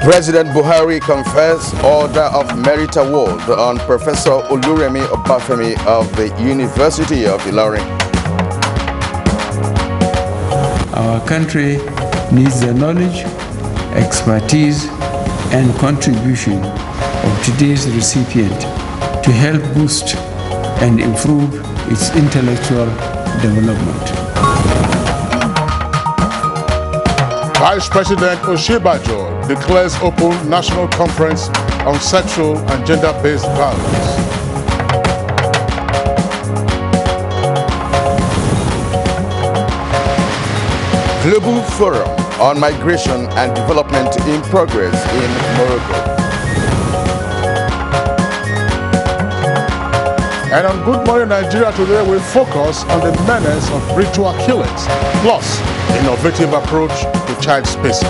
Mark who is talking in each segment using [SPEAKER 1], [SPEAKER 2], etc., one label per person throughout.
[SPEAKER 1] President Buhari confers Order of Merit Award on Professor Oluremi Obafemi of the University of Ilorin.
[SPEAKER 2] Our country needs the knowledge, expertise, and contribution of today's recipient to help boost and improve its intellectual development.
[SPEAKER 3] Vice President Oshibajo declares open national conference on sexual and gender-based violence.
[SPEAKER 1] Global Forum on Migration and Development in Progress in Morocco.
[SPEAKER 3] And on Good Morning Nigeria today, we focus on the menace of ritual killings, plus innovative approach to child spacing.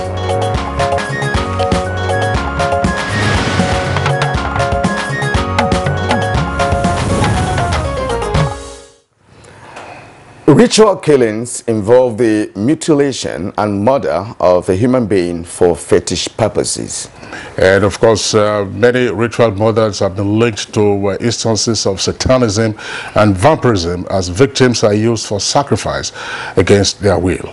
[SPEAKER 1] Ritual killings involve the mutilation and murder of a human being for fetish purposes.
[SPEAKER 3] And of course, many ritual murders have been linked to instances of satanism and vampirism as victims are used for sacrifice against their will.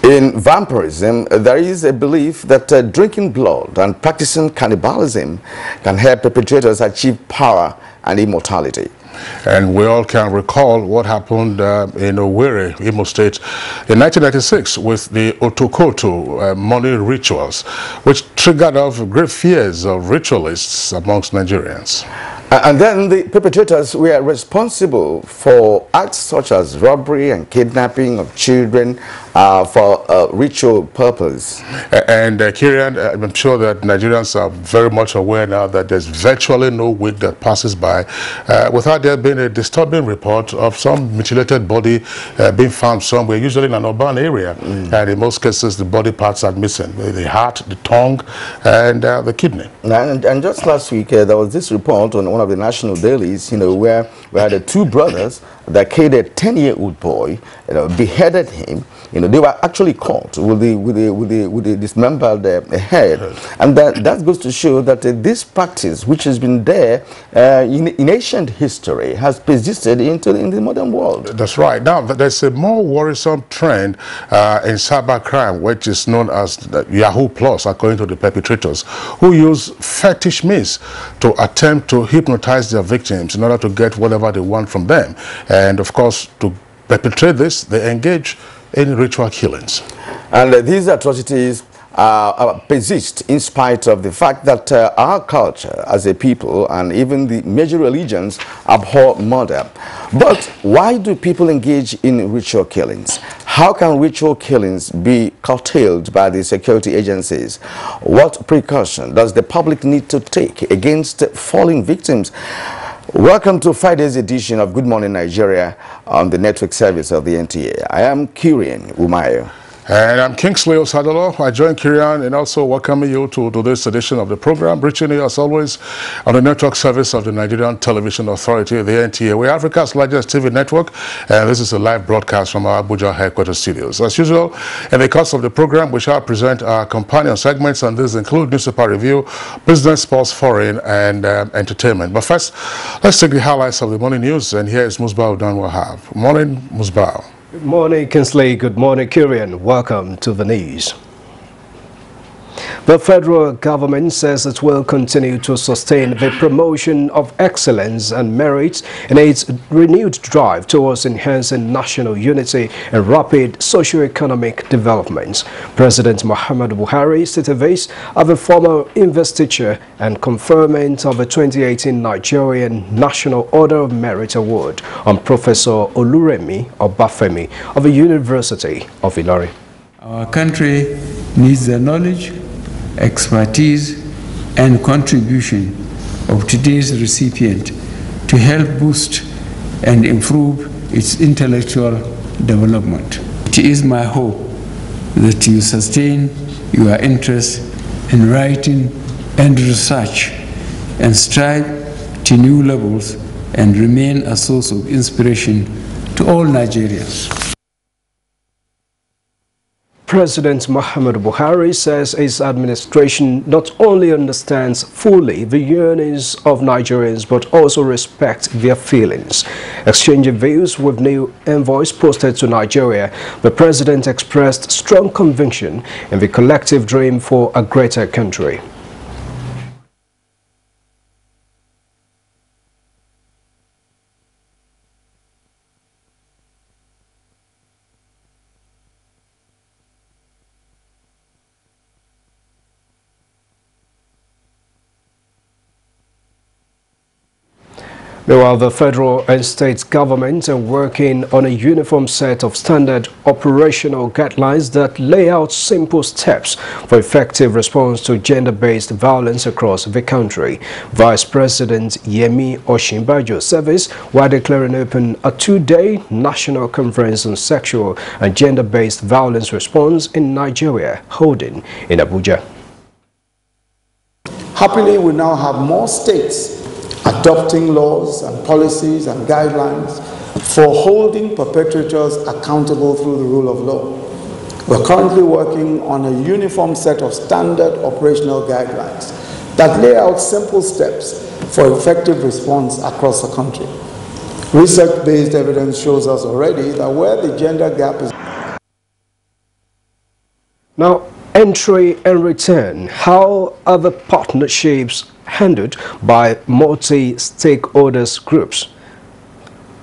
[SPEAKER 1] In vampirism, there is a belief that drinking blood and practicing cannibalism can help perpetrators achieve power and immortality.
[SPEAKER 3] And we all can recall what happened in Owerri, Imo State, in 1996 with the Otokoto money rituals, which triggered off great fears of ritualists amongst Nigerians.
[SPEAKER 1] And then the perpetrators were responsible for acts such as robbery and kidnapping of children for ritual purpose.
[SPEAKER 3] And Kirian, I'm sure that Nigerians are very much aware now that there's virtually no week that passes by without there being a disturbing report of some mutilated body being found somewhere, usually in an urban area. And in most cases, the body parts are missing, the heart, the tongue, and the kidney.
[SPEAKER 1] And just last week, there was this report on one of the national dailies, where we had two brothers that killed a 10-year-old boy, beheaded him. They were actually caught with the dismembered head, and that goes to show that this practice, which has been there in ancient history, has persisted in the modern world.
[SPEAKER 3] That's right. Now, there's a more worrisome trend in cybercrime, which is known as Yahoo Plus, according to the perpetrators, who use fetish means to attempt to hypnotize their victims in order to get whatever they want from them. And of course, to perpetrate this, they engage in ritual killings. And
[SPEAKER 1] these atrocities persist in spite of the fact that our culture as a people and even the major religions abhor murder. But why do people engage in ritual killings? How can ritual killings be curtailed by the security agencies? What precaution does the public need to take against falling victims? Welcome to Friday's edition of Good Morning Nigeria on the network service of the NTA. I am Kirian Umayo.
[SPEAKER 3] And I'm Kingsley Osadolo. I join Kirian and also welcoming you to this edition of the program, reaching you as always on the network service of the Nigerian Television Authority, the NTA. We're Africa's largest TV network, and this is a live broadcast from our Abuja headquarters studios. As usual, in the course of the program, we shall present our companion segments, and these include newspaper review, business, sports, foreign, and entertainment. But first, let's take the highlights of the morning news, and here is Musbah Udan-Wahab. Morning, Musbah.
[SPEAKER 4] Good morning, Kingsley. Good morning, Kirian. Welcome to the news. The federal government says it will continue to sustain the promotion of excellence and merit in its renewed drive towards enhancing national unity and rapid socio-economic development. President Muhammadu Buhari stated this at the formal investiture and conferment of the 2018 Nigerian National Order of Merit Award on Professor Oluremi Obafemi of the University of Ilorin.
[SPEAKER 2] Our country needs the knowledge, expertise, and contribution of today's recipient to help boost and improve its intellectual development. It is my hope that you sustain your interest in writing and research and strive to new levels and remain a source of inspiration to all Nigerians.
[SPEAKER 4] President Muhammadu Buhari says his administration not only understands fully the yearnings of Nigerians but also respects their feelings. Exchanging views with new envoys posted to Nigeria, the president expressed strong conviction in the collective dream for a greater country. Meanwhile, the federal and state governments are working on a uniform set of standard operational guidelines that lay out simple steps for effective response to gender-based violence across the country. Vice President Yemi Osinbajo's service, while declaring open a two-day national conference on sexual and gender-based violence response in Nigeria, holding in Abuja.
[SPEAKER 5] Happily, we now have more states adopting laws and policies and guidelines for holding perpetrators accountable through the rule of law. We're currently working on a uniform set of standard operational guidelines that lay out simple steps for effective response across the country. Research-based evidence shows us already that where the gender gap is...
[SPEAKER 4] Now, entry and return. How are the partnerships handled by multi-stakeholders groups?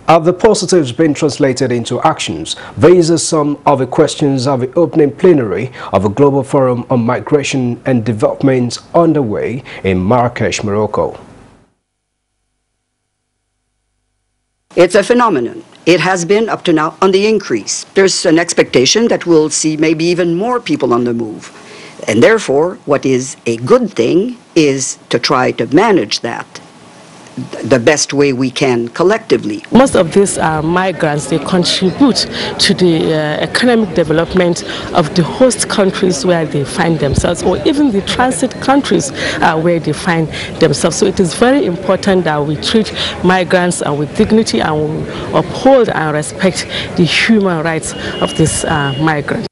[SPEAKER 4] Have the positives been translated into actions? These are some of the questions of the opening plenary of a Global Forum on Migration and Development underway in Marrakesh, Morocco.
[SPEAKER 6] It's a phenomenon. It has been up to now on the increase. There's an expectation that we'll see maybe even more people on the move. And therefore, what is a good thing is to try to manage that the best way we can collectively.
[SPEAKER 7] Most of these migrants, they contribute to the economic development of the host countries where they find themselves, or even the transit countries where they find themselves. So it is very important that we treat migrants with dignity and we uphold and respect the human rights of these migrants.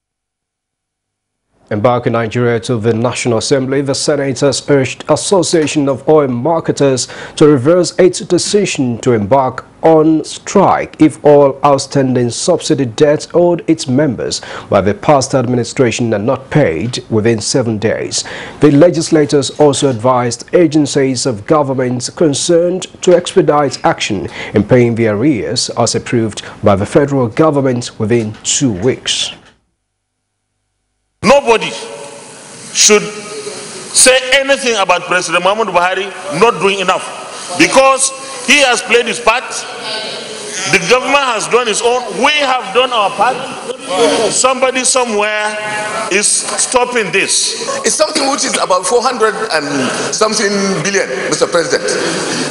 [SPEAKER 4] And back in Nigeria to the National Assembly, the Senate has urged Association of Oil Marketers to reverse its decision to embark on strike if all outstanding subsidy debts owed its members by the past administration are not paid within 7 days. The legislators also advised agencies of government concerned to expedite action in paying the arrears as approved by the federal government within 2 weeks.
[SPEAKER 8] Nobody should say anything about President Muhammadu Buhari not doing enough, because he has played his part. The government has done its own. We have done our part. Somebody somewhere is stopping this.
[SPEAKER 9] It's something which is about 400 and something billion, Mr. President.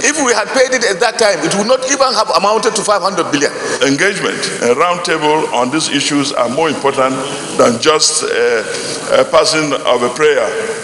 [SPEAKER 9] If we had paid it at that time, it would not even have amounted to 500 billion.
[SPEAKER 8] Engagement and roundtable on these issues are more important than just a passing of a prayer.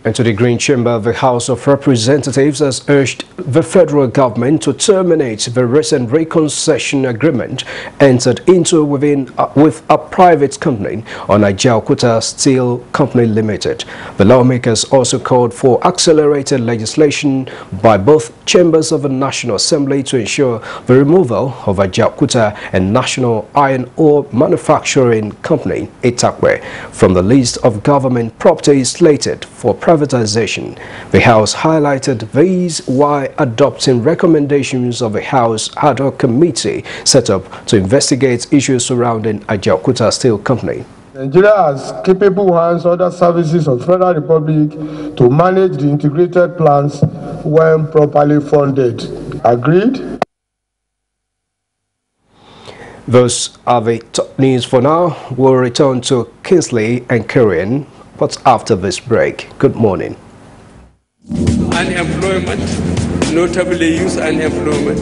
[SPEAKER 4] And to the Green Chamber, the House of Representatives has urged the federal government to terminate the recent reconciliation agreement entered into with a private company on Ajaokuta Steel Company Limited. The lawmakers also called for accelerated legislation by both chambers of the National Assembly to ensure the removal of Ajaokuta and National Iron Ore Manufacturing Company, Itakwe, from the list of government properties slated for privatization. The House highlighted these while adopting recommendations of the House ad hoc committee set up to investigate issues surrounding Ajaokuta Steel Company.
[SPEAKER 10] Nigeria has capable hands other services of the Federal Republic to manage the integrated plans when properly funded. Agreed?
[SPEAKER 4] Those are the top news for now. We'll return to Kingsley and Korean, but after this break. Good morning.
[SPEAKER 2] Unemployment, notably youth unemployment,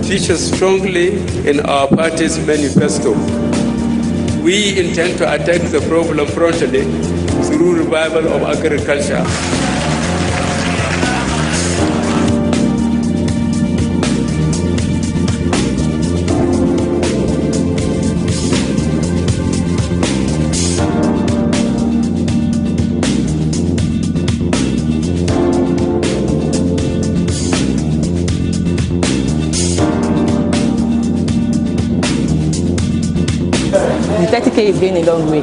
[SPEAKER 2] features strongly in our party's manifesto. We intend to attack the problem frontally through revival of agriculture.
[SPEAKER 11] 60K is going a long way.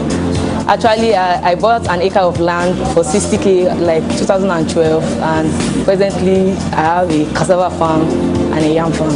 [SPEAKER 11] Actually, I bought an acre of land for 60K like 2012, and presently I have a cassava farm and a yam farm.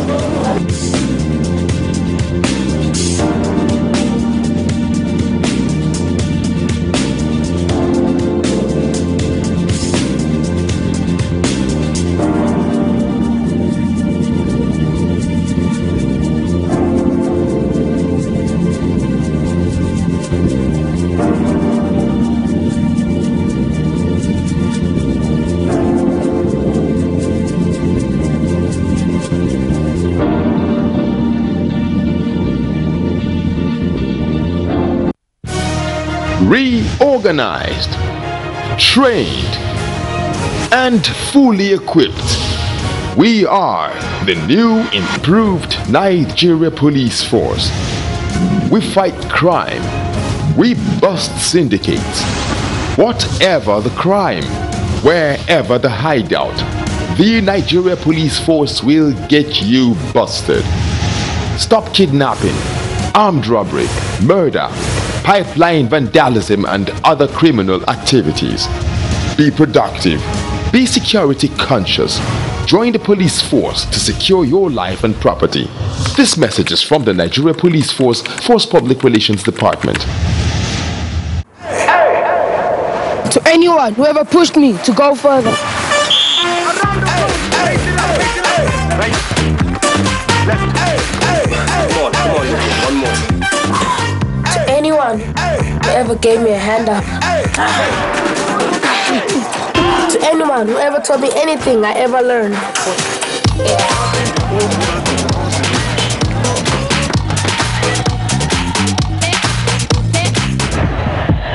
[SPEAKER 12] Reorganized, trained, and fully equipped, we are the new improved Nigeria Police Force. We fight crime, we bust syndicates. Whatever the crime, wherever the hideout, the Nigeria Police Force will get you busted. Stop kidnapping, armed robbery, murder, pipeline vandalism, and other criminal activities. Be productive. Be security conscious. Join the police force to secure your life and property. This message is from the Nigeria Police Force Public Relations Department.
[SPEAKER 13] To anyone who ever pushed me to go further.
[SPEAKER 14] One more. To anyone who ever gave me a hand up. To anyone who ever taught me anything I ever learned.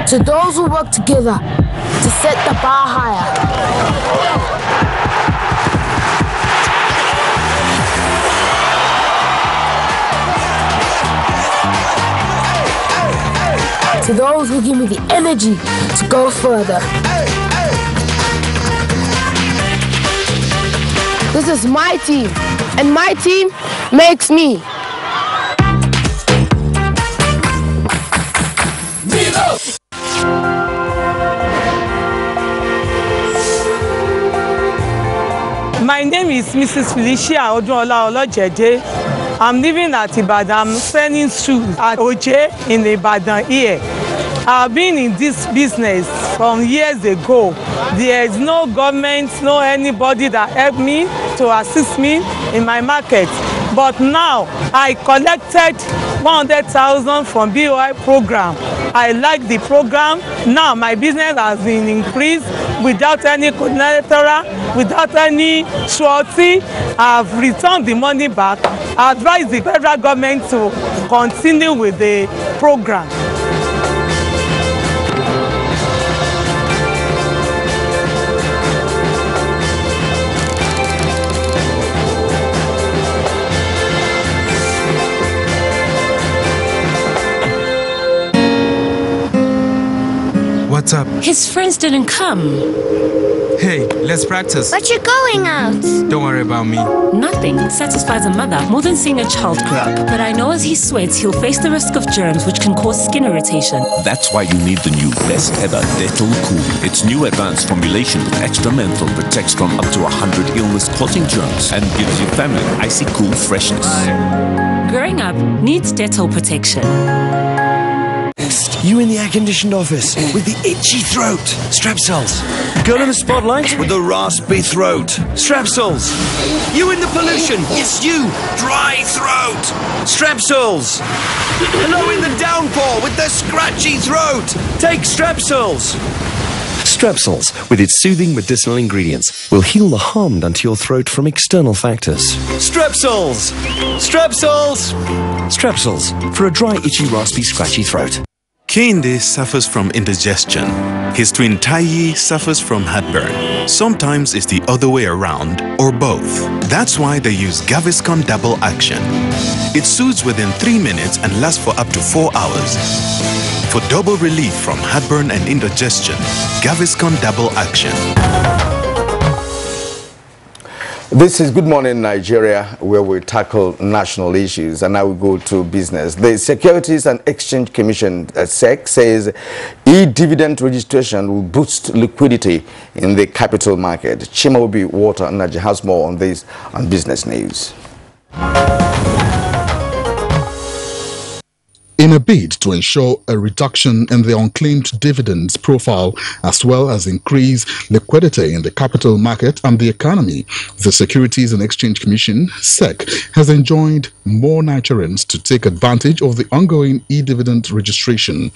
[SPEAKER 14] To those who work together to set the bar higher. To those who give me the energy to go further. This is my team, and my team makes me.
[SPEAKER 15] My name is Mrs. Felicia Odunola Olojede. I'm living at Ibadan. I'm selling shoes at Oje in Ibadan here. I've been in this business from years ago. There is no government, no anybody that helped me to assist me in my market. But now I collected 100,000 from BOI program. I like the program. Now my business has been increased without any collateral, without any surety. I've returned the money back. I advise the federal government to continue with the program.
[SPEAKER 16] What's up?
[SPEAKER 17] His friends didn't come.
[SPEAKER 16] Hey, let's practice.
[SPEAKER 17] But you're going out.
[SPEAKER 16] Don't worry about me.
[SPEAKER 17] Nothing satisfies a mother more than seeing a child grow up. But I know as he sweats, he'll face the risk of germs which can cause skin irritation.
[SPEAKER 18] That's why you need the new best ever Dettol Cool. Its new advanced formulation with extra menthol protects from up to 100 illness-causing germs and gives your family icy cool freshness.
[SPEAKER 17] Growing up needs Dettol protection.
[SPEAKER 19] You in the air-conditioned office with the itchy throat. Strepsils. Girl in the spotlight with the raspy throat. Strepsils. You in the pollution. Yes, you. Dry throat. Strepsils. Hello in the downpour with the scratchy throat. Take Strepsils. Strepsils, with its soothing medicinal ingredients, will heal the harm done to your throat from external factors. Strepsils. Strepsils. Strepsils, for a dry, itchy, raspy, scratchy throat.
[SPEAKER 20] Kehinde suffers from indigestion. His twin Taiyi suffers from heartburn. Sometimes it's the other way around, or both. That's why they use Gaviscon Double Action. It soothes within 3 minutes and lasts for up to 4 hours. For double relief from heartburn and indigestion, Gaviscon Double Action.
[SPEAKER 1] This is Good Morning Nigeria, where we tackle national issues, and now we go to business. The Securities and Exchange Commission, SEC, says e-dividend registration will boost liquidity in the capital market. Chimaobi Water Energy has more on this on Business News.
[SPEAKER 21] In a bid to ensure a reduction in the unclaimed dividends profile as well as increase liquidity in the capital market and the economy, the Securities and Exchange Commission, SEC, has enjoined more Nigerians to take advantage of the ongoing e-dividend registration.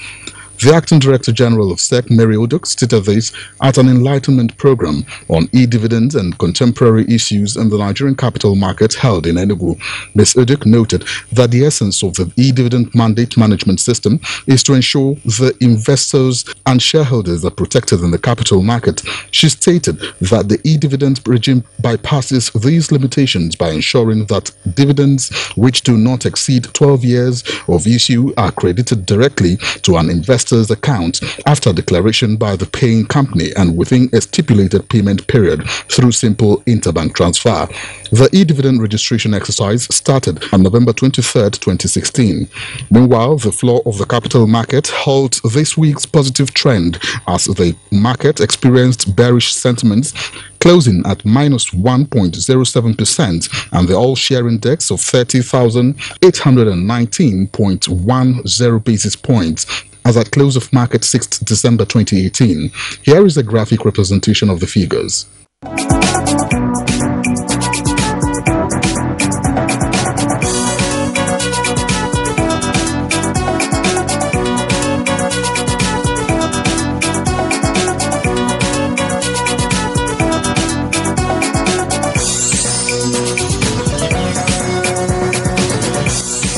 [SPEAKER 21] The Acting Director General of SEC, Mary Oduk, stated this at an enlightenment program on e-dividends and contemporary issues in the Nigerian capital market held in Enugu. Ms. Oduk noted that the essence of the e-dividend mandate management system is to ensure the investors and shareholders are protected in the capital market. She stated that the e-dividend regime bypasses these limitations by ensuring that dividends which do not exceed 12 years of issue are credited directly to an investor's account after declaration by the paying company and within a stipulated payment period through simple interbank transfer. The e-dividend registration exercise started on November 23, 2016. Meanwhile, the floor of the capital market held this week's positive trend as the market experienced bearish sentiments, closing at minus 1.07%, and the all-share index of 30,819.10 basis points as at close of market 6th December 2018. Here is a graphic representation of the figures.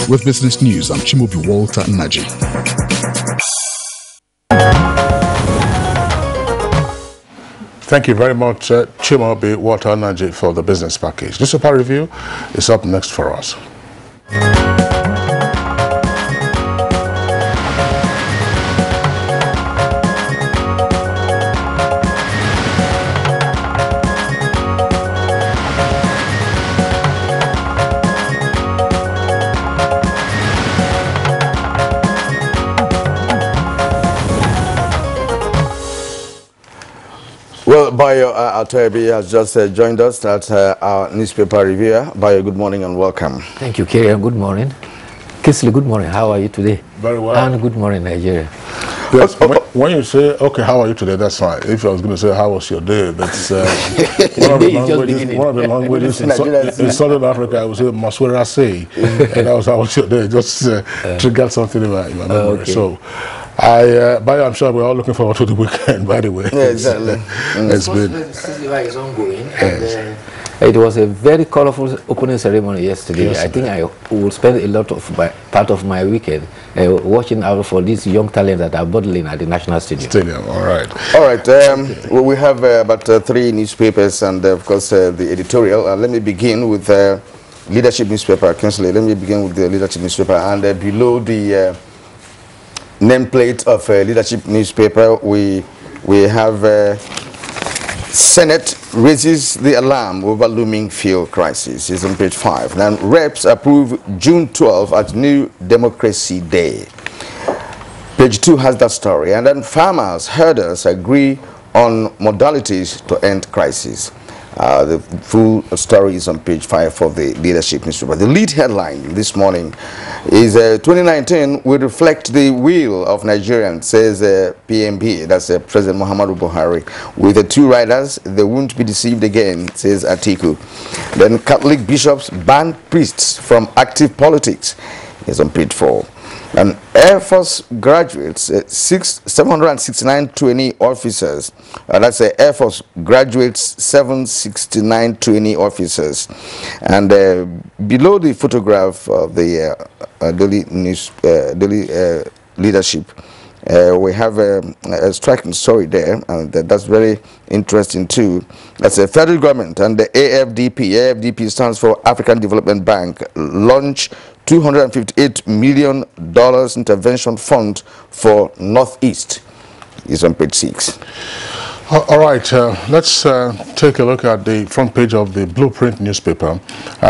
[SPEAKER 21] With Business News, I'm Chimaobi Walter Naji.
[SPEAKER 3] Thank you very much, Chimaobi Water Energy, for the business package. Newspaper review is up next for us.
[SPEAKER 1] Well, Bayo Atoebi has just joined us at our newspaper reviewer. Bayo, good morning and welcome.
[SPEAKER 22] Thank you, Kerry, and good morning. Kisley, good morning. How are you today?
[SPEAKER 3] Very well.
[SPEAKER 22] And good morning, Nigeria.
[SPEAKER 3] Yes, when you say, okay, how are you today, that's fine. If I was going to say, how was your day, that's one of the languages in Southern Africa, I would say, Maswera say. And that was how was your day. Just triggered something in my memory. Okay. So, I'm sure we're all looking forward to the weekend, by the way.
[SPEAKER 22] Yeah, exactly.
[SPEAKER 3] It's been.
[SPEAKER 22] Is ongoing. Yes. It was a very colorful opening ceremony yesterday. I think I will spend a lot of part of my weekend watching out for these young talents that are modeling at the National Stadium.
[SPEAKER 3] All right.
[SPEAKER 1] All right. Well, we have about 3 newspapers and, of course, the editorial. Let me begin with Leadership newspaper. Kinsley, let me begin with the Leadership newspaper. And below the nameplate of Leadership newspaper, we have Senate raises the alarm over looming fuel crisis. It's on page 5. Then reps approve June 12 as New Democracy Day. Page 2 has that story. And then farmers, herders agree on modalities to end crisis. The full story is on page 5 of the Leadership newspaper. The lead headline this morning is 2019 will reflect the will of Nigerians, says PMB, that's President Muhammadu Buhari. With the 2 riders, they won't be deceived again, says Atiku. Then Catholic bishops ban priests from active politics is on page 4. And Air Force graduates, 769 trainee officers, that's Air Force graduates, 769 trainee officers. And below the photograph of the daily Leadership, we have a striking story there, and that's very interesting too. That's the federal government and the AFDP. AFDP stands for African Development Bank, launch $258 million intervention fund for Northeast. Is on page 6.
[SPEAKER 3] All right, let's take a look at the front page of the Blueprint newspaper.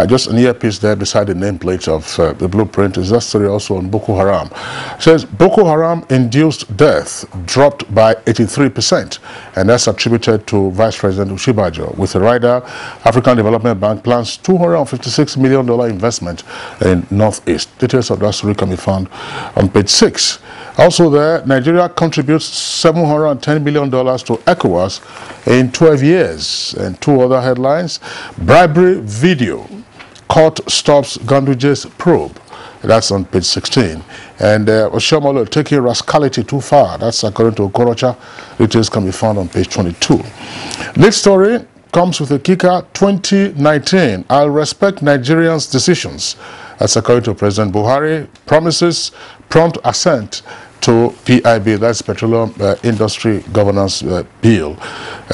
[SPEAKER 3] Just an earpiece there beside the nameplate of the Blueprint is that story also on Boko Haram. It says Boko Haram induced death dropped by 83%, and that's attributed to Vice President Ushibajo. With a rider, African Development Bank plans $256 million investment in Northeast. Details of that story can be found on page 6. Also there, Nigeria contributes $710 million to ECOWAS in 12 years. And two other headlines: bribery video, court stops Ganduje's probe. That's on page 16. And Oshomolo taking rascality too far. That's according to Okorocha. Details can be found on page 22. This story comes with a kicker: 2019, I'll respect Nigerians' decisions. That's according to President Buhari. Promises prompt assent to PIB, that's Petroleum Industry Governance Bill.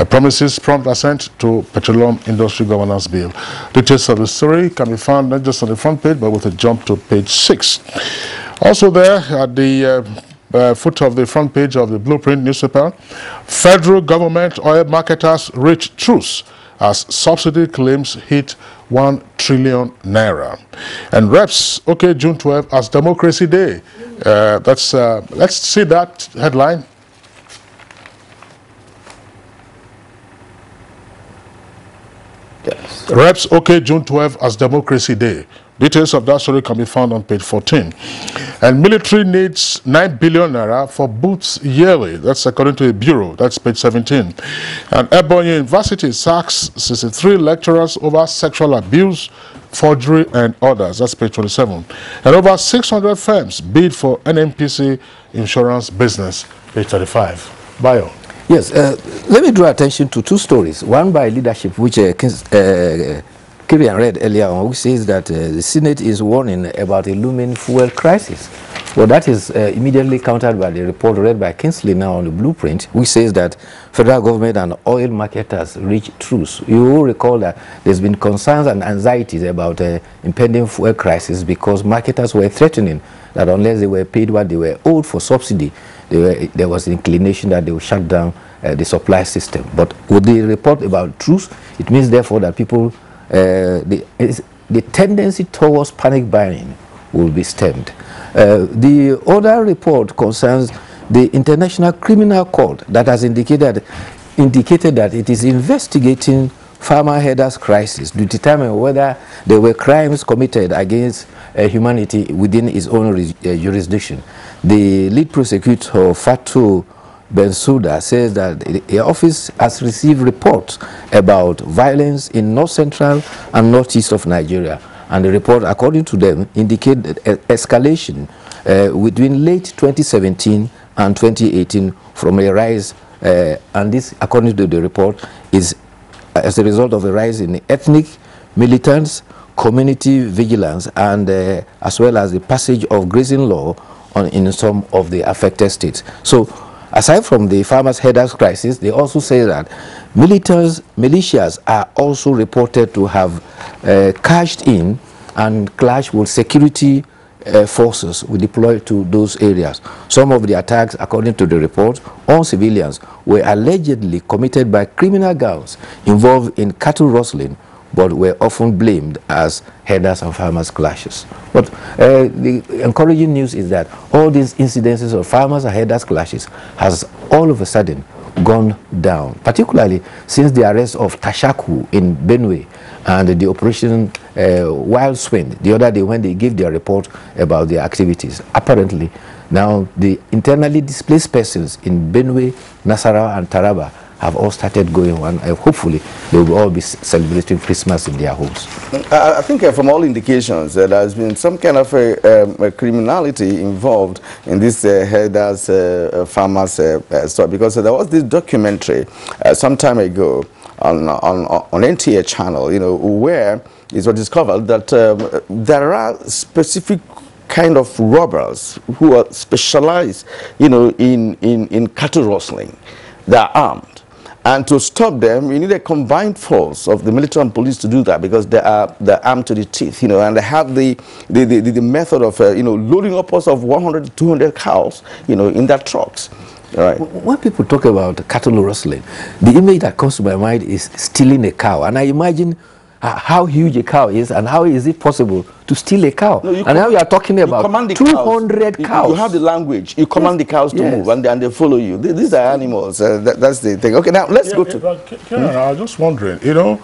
[SPEAKER 3] Promises prompt assent to Petroleum Industry Governance Bill. Details of the story can be found not just on the front page, but with a jump to page 6. Also there at the foot of the front page of the Blueprint newspaper, federal government oil marketers reach truce as subsidy claims hit 1 trillion naira. And reps, okay, June 12 as Democracy Day. Let's see that headline. Yes. Reps, okay, June 12 as Democracy Day. Details of that story can be found on page 14. And military needs 9 billion naira for boots yearly. That's according to a bureau. That's page 17. And Ebonyi University sacks 63 lecturers over sexual abuse, forgery, and others. That's page 27. And over 600 firms bid for NNPC insurance business. Page 35. Bio.
[SPEAKER 22] Yes, let me draw attention to two stories. One by leadership, which Kirian read earlier on, which says that the Senate is warning about a looming fuel crisis. Well, that is immediately countered by the report read by Kingsley now on the Blueprint, which says that federal government and oil marketers reach truce. You will recall that there's been concerns and anxieties about impending fuel crisis because marketers were threatening that unless they were paid what they were owed for subsidy, there was an inclination that they would shut down the supply system. But with the report about truce, it means therefore that people, the tendency towards panic buying will be stemmed. The other report concerns the International Criminal Court that has indicated that it is investigating farmer headers crisis to determine whether there were crimes committed against humanity within its own jurisdiction. The lead prosecutor, Fatou Bensouda, says that the office has received reports about violence in north central and northeast of Nigeria. And the report, according to them, indicated escalation between late 2017 and 2018 from a rise, and this, according to the report, is as a result of a rise in ethnic militants, community vigilance, and as well as the passage of grazing law in some of the affected states. So, aside from the farmers' headers crisis, they also say that militias are also reported to have cashed in and clashed with security forces we deployed to those areas. Some of the attacks, according to the report, on civilians were allegedly committed by criminal gangs involved in cattle rustling, but were often blamed as headers and farmers' clashes. But the encouraging news is that all these incidences of farmers and headers' clashes has all of a sudden gone down, particularly since the arrest of Tashaku in Benue and the operation Wild Swing the other day when they gave their report about their activities. Apparently, now the internally displaced persons in Benue, Nasarawa, and Taraba have all started going on. Hopefully, they will all be celebrating Christmas in their homes.
[SPEAKER 1] I think from all indications, there has been some kind of a criminality involved in this headers farmers story, because there was this documentary some time ago on NTA channel, you know, where it was discovered that there are specific kind of robbers who are specialized, you know, in cattle rustling. They are armed. And to stop them, you need a combined force of the military and police to do that, because they're armed to the teeth, you know, and they have the method of, you know, loading upwards of 100 to 200 cows, you know, in their trucks. Right.
[SPEAKER 22] When people talk about cattle rustling, the image that comes to my mind is stealing a cow. And I imagine how huge a cow is and how is it possible to steal a cow. No, and now you are talking about 200 cows.
[SPEAKER 1] You have the language. You command the cows to move and they follow you. These are animals. That's the thing. Okay, now let's go to...
[SPEAKER 3] I was just wondering, you know,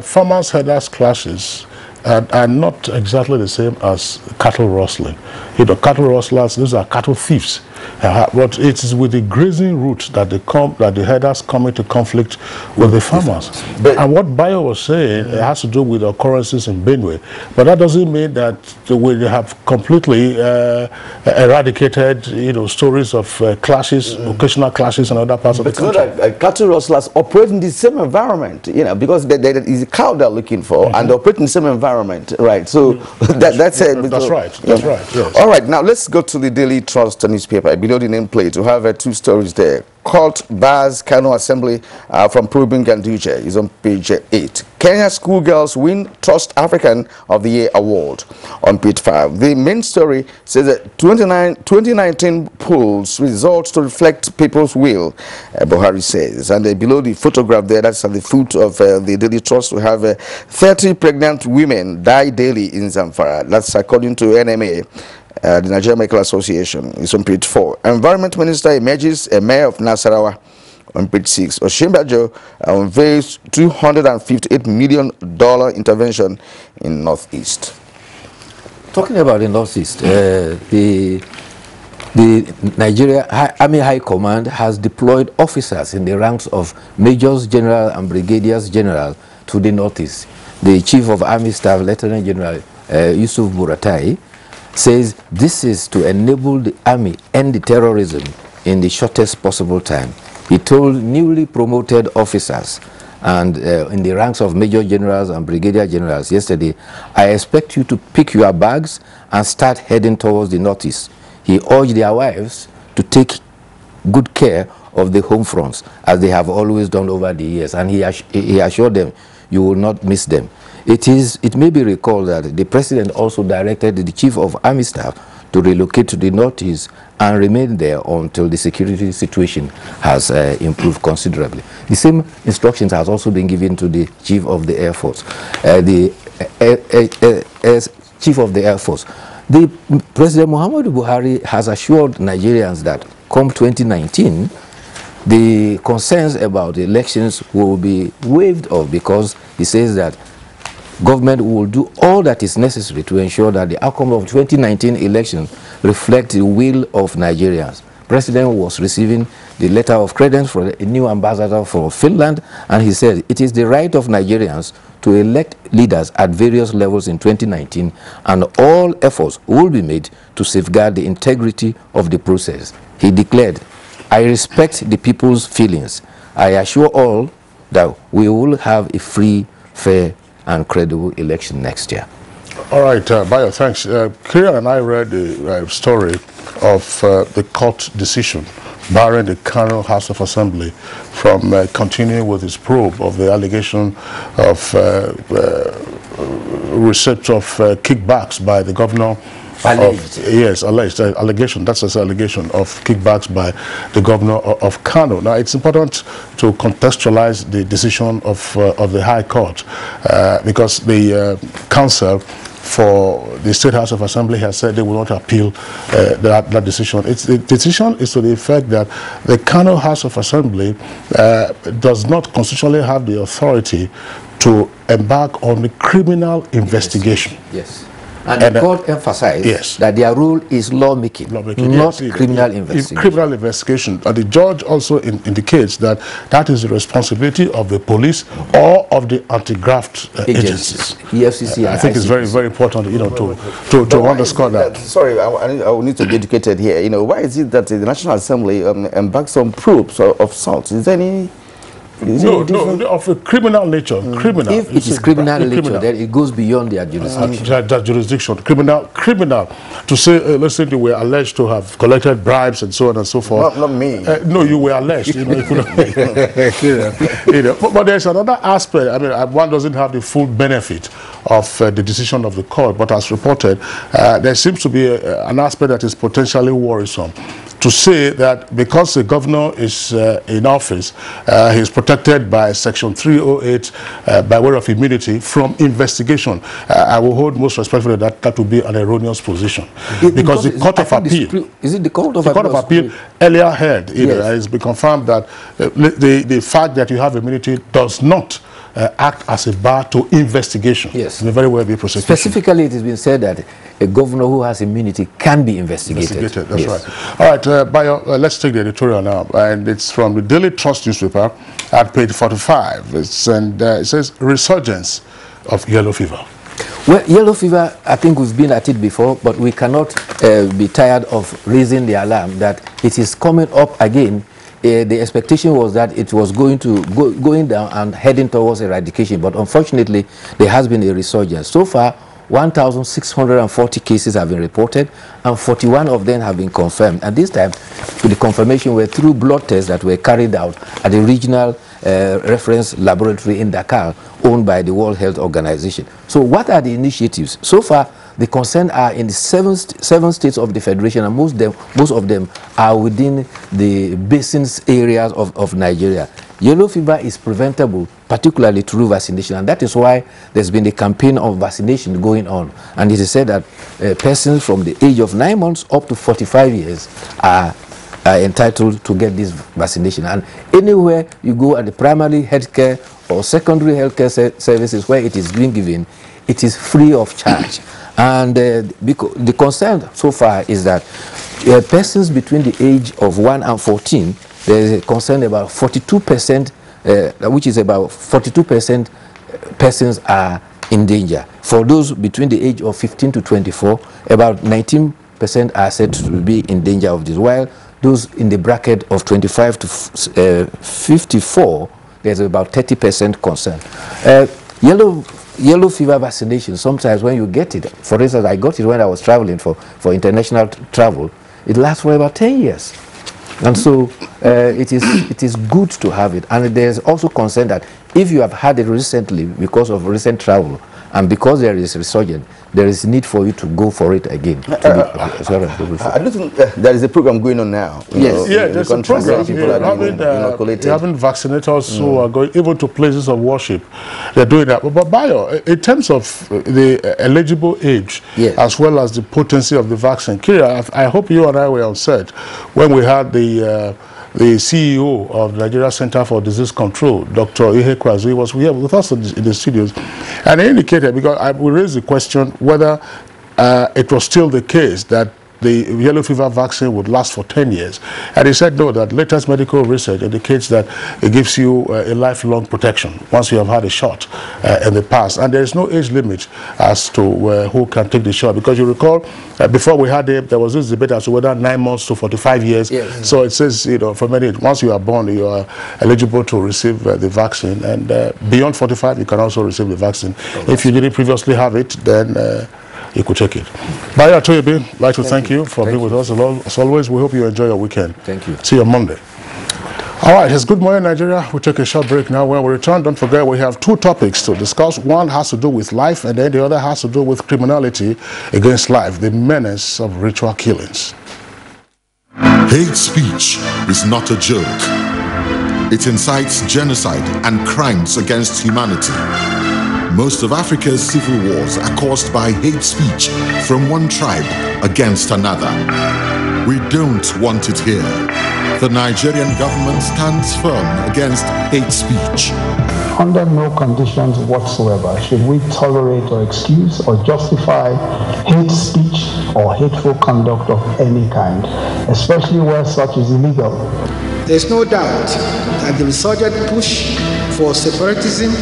[SPEAKER 3] farmers' herders clashes are not exactly the same as cattle rustling. You know, cattle rustlers, these are cattle thieves. But it is with the grazing route that the herders come into conflict with the farmers. And what Bayo was saying, it has to do with occurrences in Benue. But that doesn't mean that we have completely eradicated, you know, stories of clashes, occasional clashes in other parts of the country.
[SPEAKER 1] But like, cattle rustlers operate in the same environment, you know, because there is a cow they're looking for, and they operate in the same environment, right? So that's it.
[SPEAKER 3] That's right. That's right. Yes.
[SPEAKER 1] All right, now let's go to the Daily Trust newspaper. Below the nameplate, we have two stories there. Court bars Kano Assembly from probing Ganduje is on page 8. Kenya schoolgirls win Trust African of the Year award on page 5. The main story says that 2019 polls results to reflect people's will, Buhari says. And below the photograph there, that's at the foot of the Daily Trust, we have 30 pregnant women die daily in Zamfara. That's according to NMA. The Nigerian Medical Association is on page 4. Environment Minister emerges a mayor of Nasarawa on page 6. Oshimbajo unveils $258 million intervention in Northeast.
[SPEAKER 22] Talking about the Northeast, the Nigeria Army High Command has deployed officers in the ranks of Majors General and Brigadiers General to the Northeast. The Chief of Army Staff, Lieutenant General Yusuf Buratai, says this is to enable the army end the terrorism in the shortest possible time. He told newly promoted officers and in the ranks of Major Generals and Brigadier Generals yesterday, I expect you to pick your bags and start heading towards the Northeast. He urged their wives to take good care of the home fronts, as they have always done over the years, and he assured them you will not miss them. It may be recalled that the president also directed the Chief of Army Staff to relocate to the Northeast and remain there until the security situation has improved considerably. The same instructions has also been given to the Chief of the Air Force, Chief of the Air Force. The President Muhammadu Buhari has assured Nigerians that come 2019, the concerns about the elections will be waived off, because he says that government will do all that is necessary to ensure that the outcome of 2019 elections reflect the will of Nigerians. President was receiving the letter of credence from a new ambassador for Finland, and he said it is the right of Nigerians to elect leaders at various levels in 2019, and all efforts will be made to safeguard the integrity of the process. He declared, I respect the people's feelings. I assure all that we will have a free, fair, and credible election next year.
[SPEAKER 3] All right, Bayo, thanks. Kieran and I read the story of the court decision barring the Kano House of Assembly from continuing with its probe of the allegation of receipt of kickbacks by the governor. Alleged allegation. That's an allegation of kickbacks by the governor of Kano. Now, it's important to contextualize the decision of the High Court because the counsel for the State House of Assembly has said they will not appeal that decision. The decision is to the effect that the Kano House of Assembly does not constitutionally have the authority to embark on a criminal investigation.
[SPEAKER 22] Yes. And the court emphasized that their role is lawmaking, not criminal investigation.
[SPEAKER 3] Criminal investigation. And the judge also indicates that that is the responsibility of the police or of the anti-graft agencies.
[SPEAKER 22] EFCC
[SPEAKER 3] I think it's very, very important, you know, to underscore that.
[SPEAKER 1] Sorry, I will need to be educated here. You know, why is it that the National Assembly embarks on probes of sorts? Is there any...
[SPEAKER 3] No, of a criminal nature. Criminal.
[SPEAKER 22] If it is criminal nature, then it goes beyond their jurisdiction.
[SPEAKER 3] That jurisdiction. Criminal. To say, let's say they were alleged to have collected bribes and so on and so forth.
[SPEAKER 1] Not me.
[SPEAKER 3] No, you were alleged. You know, but there's another aspect. I mean, one doesn't have the full benefit of the decision of the court, but as reported, there seems to be an aspect that is potentially worrisome to say that because the governor is in office, he's protected by Section 308 by way of immunity from investigation. I will hold most respectfully that that would be an erroneous position. Because the Court of Appeal,
[SPEAKER 22] is it the Court of
[SPEAKER 3] the Court of Appeal earlier held, it's been confirmed that the fact that you have immunity does not act as a bar to investigation.
[SPEAKER 22] Yes.
[SPEAKER 3] It may very well be prosecution.
[SPEAKER 22] Specifically, it has been said that a governor who has immunity can be investigated.
[SPEAKER 3] That's right. All right, Bayo, let's take the editorial now. And it's from the Daily Trust newspaper at page 45. It says, resurgence of yellow fever.
[SPEAKER 22] Well, yellow fever, I think we've been at it before, but we cannot be tired of raising the alarm that it is coming up again. The expectation was that it was going down and heading towards eradication, but unfortunately, there has been a resurgence. So far, 1,640 cases have been reported, and 41 of them have been confirmed. And this time, the confirmation were through blood tests that were carried out at the regional reference laboratory in Dakar, owned by the World Health Organization. So what are the initiatives? So far, the concern are in the seven states of the Federation, and most of them are within the basins areas of Nigeria. Yellow fever is preventable, particularly through vaccination, and that is why there's been a campaign of vaccination going on. And it is said that persons from the age of 9 months up to 45 years are entitled to get this vaccination. And anywhere you go at the primary healthcare or secondary healthcare services where it is being given, it is free of charge. And the concern so far is that persons between the age of 1 and 14, there is a concern about 42%, which is about 42% persons are in danger. For those between the age of 15 to 24, about 19% are said to be in danger of this, while those in the bracket of 25 to 54, there's about 30% concern. Yellow fever vaccination, sometimes when you get it, for instance, I got it when I was traveling for international travel, it lasts for about 10 years. And so it is good to have it. And there's also concern that if you have had it recently because of recent travel, and because there is resurgence, there is need for you to go for it again.
[SPEAKER 1] I don't think there is a program going on now.
[SPEAKER 3] Yes, there's a program. You're having vaccinators who are going even to places of worship. They're doing that. But Bayo, in terms of the eligible age, as well as the potency of the vaccine, Kira, I hope you and I were on set when we had the CEO of the Nigeria Center for Disease Control, Dr. Ihe Kwazu, he was here with us in the studios, and he indicated, because we raised the question whether it was still the case that the yellow fever vaccine would last for 10 years. And he said, no, that latest medical research indicates that it gives you a lifelong protection once you have had a shot in the past. And there is no age limit as to who can take the shot. Because you recall, before we had it, there was this debate as to whether 9 months to 45 years. Yes. So it says, for many, once you are born, you are eligible to receive the vaccine. And beyond 45, you can also receive the vaccine. If you didn't previously have it, then you could take it. Bayo Atoyebe, I'd like to thank you for being with us. As always, we hope you enjoy your weekend.
[SPEAKER 22] Thank you.
[SPEAKER 3] See you on Monday. All right, it's Good Morning Nigeria. We'll take a short break now. When we return, don't forget we have two topics to discuss. One has to do with life, and then the other has to do with criminality against life, the menace of ritual killings.
[SPEAKER 5] Hate speech is not a joke. It incites genocide and crimes against humanity. Most of Africa's civil wars are caused by hate speech from one tribe against another. We don't want it here. The Nigerian government stands firm against hate speech.
[SPEAKER 6] Under no conditions whatsoever should we tolerate or excuse or justify hate speech or hateful conduct of any kind, especially where such is illegal.
[SPEAKER 23] There's no doubt that the resurgent push for separatism,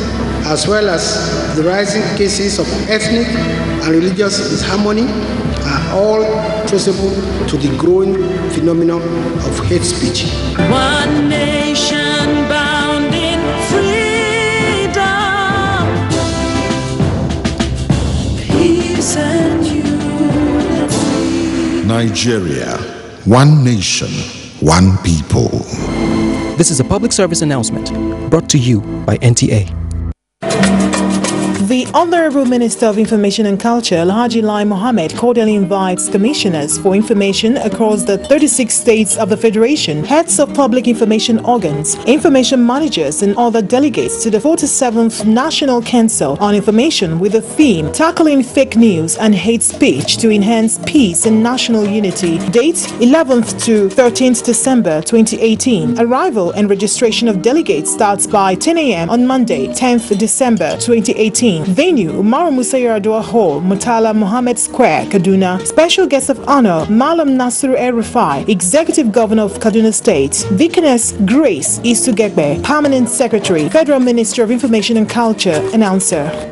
[SPEAKER 23] as well as the rising cases of ethnic and religious disharmony, are all traceable to the growing phenomenon of hate speech.
[SPEAKER 24] One nation bound in freedom, peace and unity.
[SPEAKER 5] Nigeria, one nation, one people.
[SPEAKER 25] This is a public service announcement brought to you by NTA.
[SPEAKER 7] The Honorable Minister of Information and Culture, Alhaji Lai Mohammed, cordially invites commissioners for information across the 36 states of the Federation, heads of public information organs, information managers, and other delegates to the 47th National Council on Information with the theme Tackling Fake News and Hate Speech to Enhance Peace and National Unity. Date 11th to 13th December 2018. Arrival and registration of delegates starts by 10 a.m. on Monday, 10th December 2018. Venue, Umaru Musa Yar'Adua Hall, Murtala Mohammed Square, Kaduna. Special guest of honor, Malam Nasiru El-Rufai, Executive Governor of Kaduna State. Deaconess Grace Isugegbe, Permanent Secretary, Federal Ministry of Information and Culture. Announcer.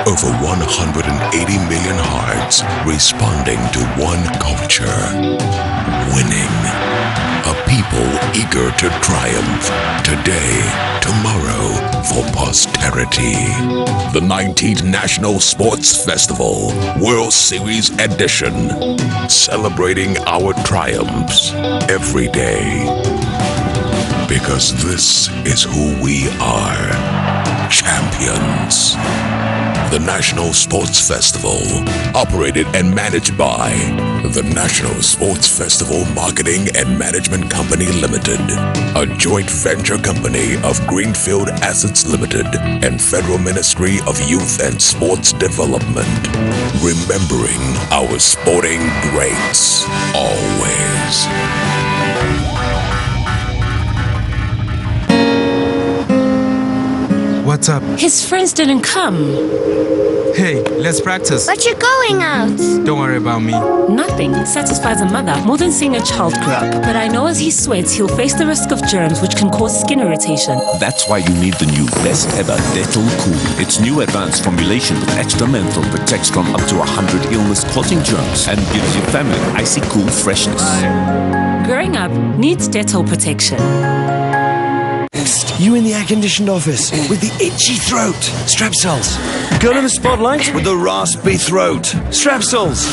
[SPEAKER 8] Over 180 million hearts responding to one culture. Winning. A people eager to triumph today, tomorrow, for posterity. The 19th National Sports Festival, World Series Edition. Celebrating our triumphs every day. Because this is who we are. Champions. The National Sports Festival, operated and managed by the National Sports Festival Marketing and Management Company Limited, a joint venture company of Greenfield Assets Limited and Federal Ministry of Youth and Sports Development, remembering our sporting greats always.
[SPEAKER 16] What's up?
[SPEAKER 17] His friends didn't come.
[SPEAKER 16] Hey, let's practice.
[SPEAKER 14] But you're going out.
[SPEAKER 16] Don't worry about me.
[SPEAKER 17] Nothing satisfies a mother more than seeing a child grow up. But I know as he sweats, he'll face the risk of germs which can cause skin irritation.
[SPEAKER 18] That's why you need the new best ever Dettol Cool. Its new advanced formulation with extra menthol protects from up to 100 illness-causing germs and gives your family icy cool freshness.
[SPEAKER 17] Growing up needs Dettol protection.
[SPEAKER 19] You in the air-conditioned office with the itchy throat. Strepsils. Girl in the spotlight with the raspy throat. Strepsils.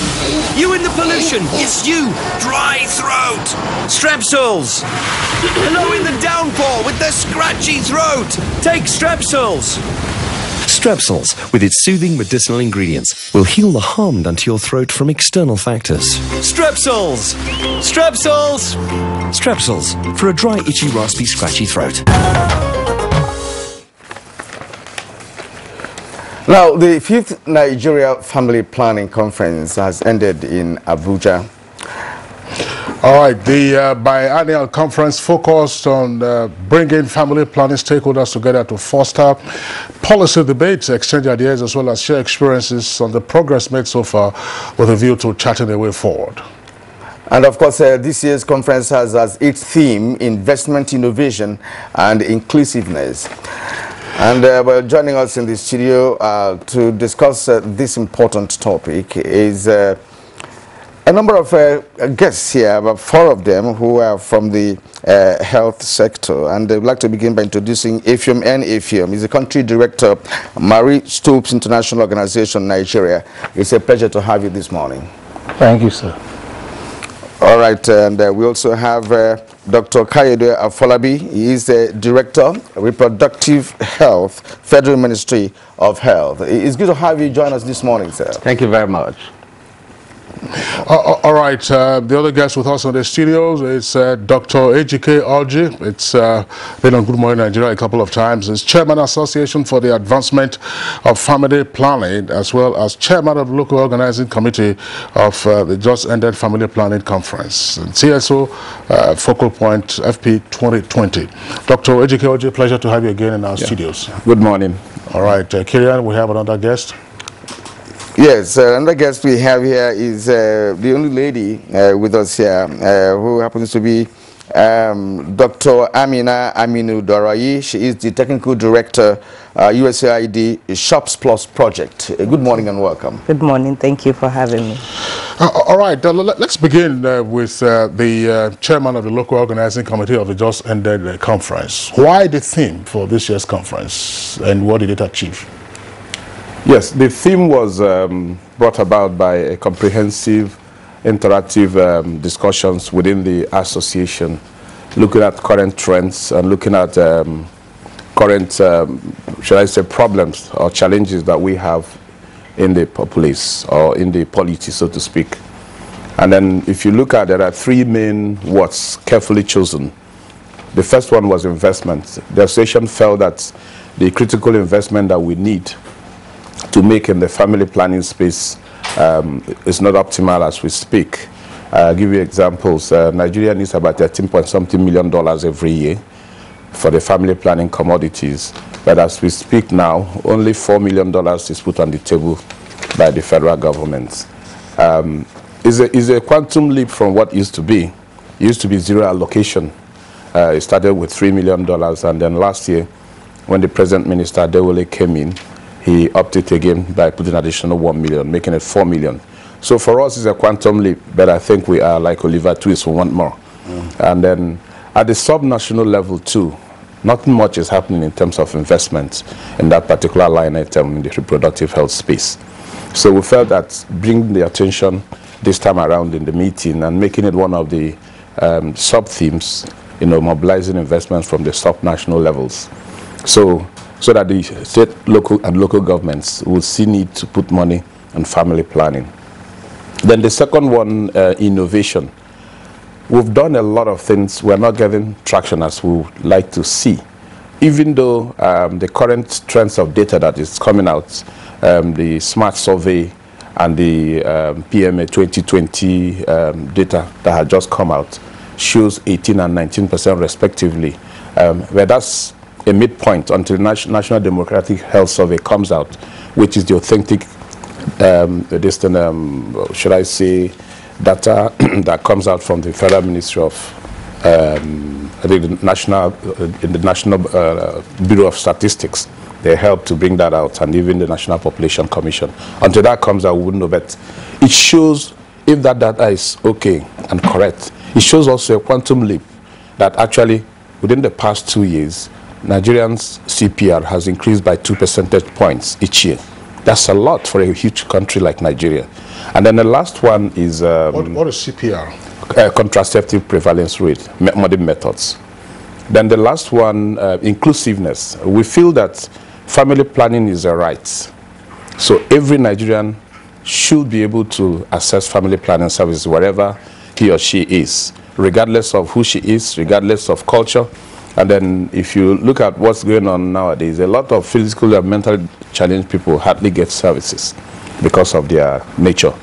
[SPEAKER 19] You in the pollution. It's you. Dry throat. Strepsils. Hello in the downpour with the scratchy throat. Take Strepsils. Strepsils, with its soothing medicinal ingredients, will heal the harm done to your throat from external factors. Strepsils! Strepsils! Strepsils, for a dry, itchy, raspy, scratchy throat.
[SPEAKER 1] Now, the 5th Nigeria Family Planning Conference has ended in Abuja.
[SPEAKER 3] All right, the biennial conference focused on bringing family planning stakeholders together to foster policy debates, exchange ideas, as well as share experiences on the progress made so far with a view to charting a way forward.
[SPEAKER 1] And of course, this year's conference has as its theme investment, innovation, and inclusiveness. And well, joining us in the studio to discuss this important topic is a number of guests here, about 4 of them who are from the health sector. And I would like to begin by introducing Efium N. Efium. He's the country director, Marie Stopes International Organization, Nigeria. It's a pleasure to have you this morning.
[SPEAKER 9] Thank you, sir.
[SPEAKER 1] All right, and we also have Dr. Kayode Afolabi. He is the Director, Reproductive Health, Federal Ministry of Health. It's good to have you join us this morning, sir.
[SPEAKER 9] Thank you very much.
[SPEAKER 3] All right, the other guest with us on the studios is Dr. Ejike Orji. It's been on Good Morning Nigeria a couple of times. He's Chairman Association for the Advancement of Family Planning, as well as Chairman of the Local Organizing Committee of the just ended Family Planning Conference, CSO Focal Point FP 2020. Dr. Ejike Orji, pleasure to have you again in our studios.
[SPEAKER 2] Good morning.
[SPEAKER 3] All right, Kirian, we have another guest.
[SPEAKER 1] Yes, another guest we have here is the only lady with us here who happens to be Dr. Amina Aminu Dorayi. She is the Technical Director, USAID Shops Plus Project. Good morning and welcome.
[SPEAKER 4] Good morning. Thank you for having me.
[SPEAKER 3] All right, let's begin with the Chairman of the Local Organizing Committee of the just ended conference. Why the theme for this year's conference and what did it achieve?
[SPEAKER 2] Yes, the theme was brought about by a comprehensive, interactive discussions within the association, looking at current trends and looking at current, should I say, problems or challenges that we have in the police or in the polity, so to speak. And then if you look at, there are three main words carefully chosen. The first one was investment. The association felt that the critical investment that we need to make in the family planning space is not optimal as we speak. I'll give you examples. Nigeria needs about $13.something million every year for the family planning commodities. But as we speak now, only $4 million is put on the table by the federal government. Is a quantum leap from what used to be. It used to be zero allocation. It started with $3 million, and then last year, when the present minister, Dewole, came in, he upped it again by putting additional 1 million, making it 4 million. So for us, it's a quantum leap, but I think we are like Oliver Twist, we want more. And then at the sub-national level too, nothing much is happening in terms of investment in that particular line item in the reproductive health space. So we felt that bringing the attention this time around in the meeting and making it one of the sub-themes, mobilizing investments from the sub-national levels. So that the state, local governments will see need to put money on family planning. Then the second one, innovation. We've done a lot of things. We're not getting traction as we would like to see. Even though the current trends of data that is coming out, the SMART survey and the PMA 2020 data that had just come out shows 18% and 19% respectively. Where that's a midpoint until the National Democratic Health Survey comes out, which is the authentic, should I say, data that comes out from the Federal Ministry of, the National Bureau of Statistics. They help to bring that out, and even the National Population Commission. Until that comes out, we wouldn't know, but it shows, if that data is okay and correct, it shows also a quantum leap that actually, within the past 2 years, Nigerians' CPR has increased by 2 percentage points each year. That's a lot for a huge country like Nigeria. And then the last one is...
[SPEAKER 3] what is CPR?
[SPEAKER 2] Contraceptive prevalence rate, modern methods. Then the last one, inclusiveness. We feel that family planning is a right. So every Nigerian should be able to access family planning services wherever he or she is, regardless of who she is, regardless of culture. And then if you look at what's going on nowadays, a lot of physically and mentally challenged people hardly get services because of their nature.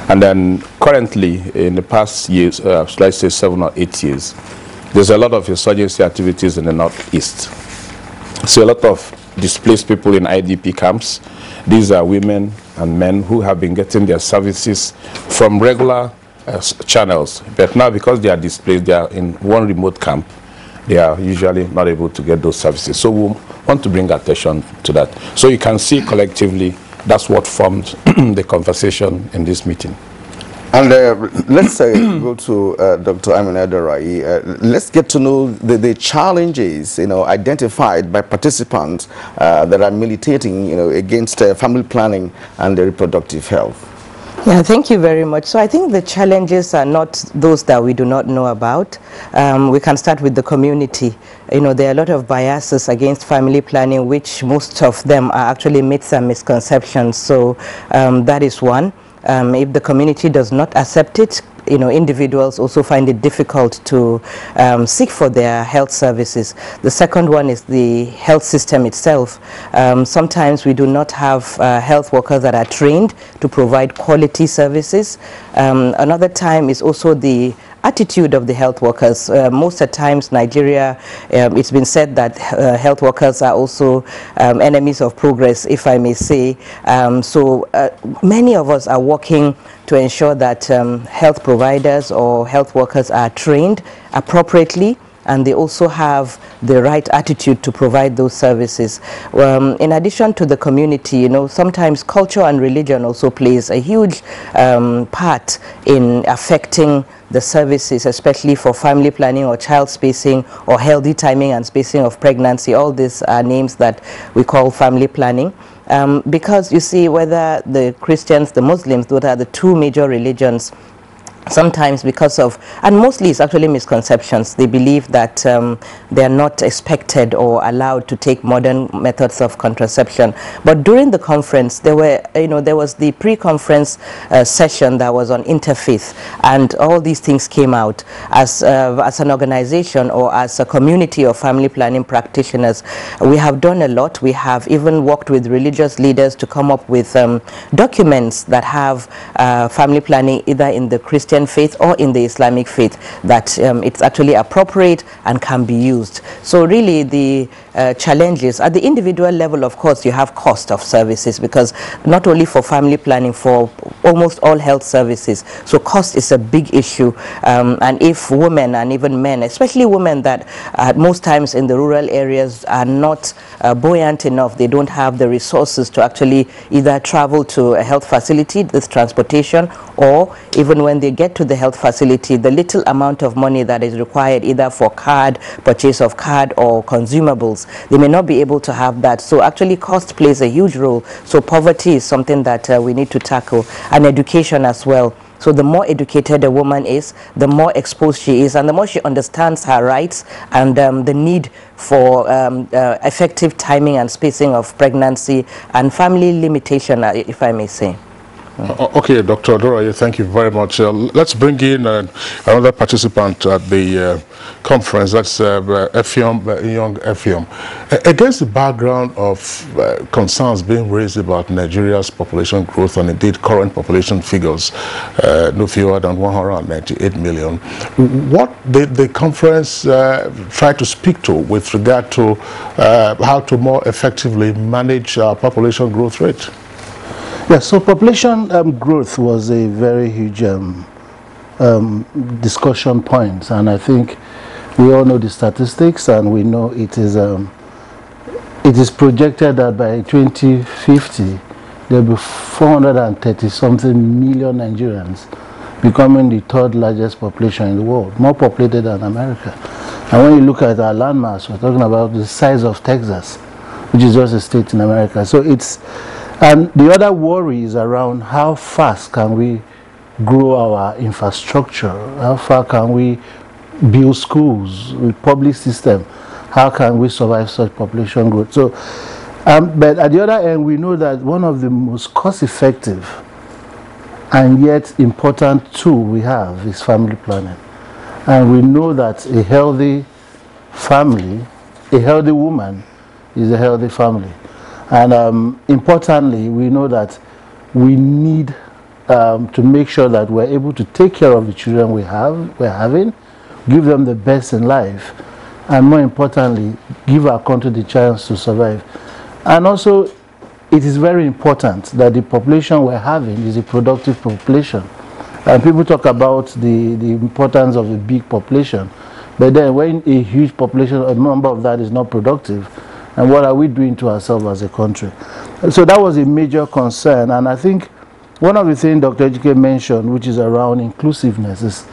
[SPEAKER 2] And then currently, in the past years, let's say 7 or 8 years, there's a lot of insurgency activities in the Northeast. So a lot of displaced people in IDP camps. These are women and men who have been getting their services from regular channels. But now because they are displaced, they are in one remote camp, they are usually not able to get those services. So we want to bring attention to that. So you can see collectively, that's what formed the conversation in this meeting.
[SPEAKER 1] And let's go to Dr. Amina Dorayi. Let's get to know the challenges, identified by participants that are militating, against family planning and reproductive health.
[SPEAKER 4] Yeah, thank you very much. So I think the challenges are not those that we do not know about. We can start with the community. There are a lot of biases against family planning, which most of them are actually myths and misconceptions. So that is one. If the community does not accept it, individuals also find it difficult to seek for their health services. The second one is the health system itself. Sometimes we do not have health workers that are trained to provide quality services. Another time is also the attitude of the health workers. Most of the times, Nigeria, it's been said that health workers are also enemies of progress, if I may say. So many of us are working to ensure that health providers or health workers are trained appropriately, and they also have the right attitude to provide those services. In addition to the community, sometimes culture and religion also plays a huge part in affecting the services, especially for family planning or child spacing or healthy timing and spacing of pregnancy. All these are names that we call family planning. Because you see, whether the Christians, the Muslims, those are the two major religions, sometimes because of, and mostly it's actually misconceptions. They believe that they are not expected or allowed to take modern methods of contraception. But during the conference, there was the pre-conference session that was on interfaith, and all these things came out. As an organization or as a community of family planning practitioners, we have done a lot. We have even worked with religious leaders to come up with documents that have family planning either in the Christian faith or in the Islamic faith, that it's actually appropriate and can be used. So really the challenges at the individual level, of course, you have cost of services, because not only for family planning, for almost all health services, so cost is a big issue. And if women and even men, especially women that most times in the rural areas are not buoyant enough, they don't have the resources to actually either travel to a health facility, this transportation, or even when they get to the health facility, the little amount of money that is required either for purchase of card or consumables, they may not be able to have that. So actually cost plays a huge role. So poverty is something that we need to tackle, and education as well. So the more educated a woman is, the more exposed she is, and the more she understands her rights and the need for effective timing and spacing of pregnancy and family limitation, if I may say.
[SPEAKER 3] Okay, Dr. Dora, thank you very much. Let's bring in another participant at the conference. That's young Effium. Against the background of concerns being raised about Nigeria's population growth and indeed current population figures, no fewer than 198 million, what did the conference try to speak to with regard to how to more effectively manage our population growth rate?
[SPEAKER 9] Yes, so population growth was a very huge discussion point, and I think we all know the statistics, and we know it is projected that by 2050 there will be 430-something million Nigerians, becoming the third largest population in the world, more populated than America. And when you look at our landmass, we're talking about the size of Texas, which is just a state in America. So it's, and the other worry is around how fast can we grow our infrastructure, how far can we build schools with public system, how can we survive such population growth. So, but at the other end, we know that one of the most cost-effective and yet important tool we have is family planning. And we know that a healthy family, a healthy woman is a healthy family. And importantly, we know that we need to make sure that we're able to take care of the children we're having, give them the best in life, and more importantly, give our country the chance to survive. And also, it is very important that the population we're having is a productive population. And people talk about the importance of a big population, but then when a huge population, a number of that is not productive, and what are we doing to ourselves as a country? So that was a major concern, and I think one of the things Dr. Ejike mentioned, which is around inclusiveness, is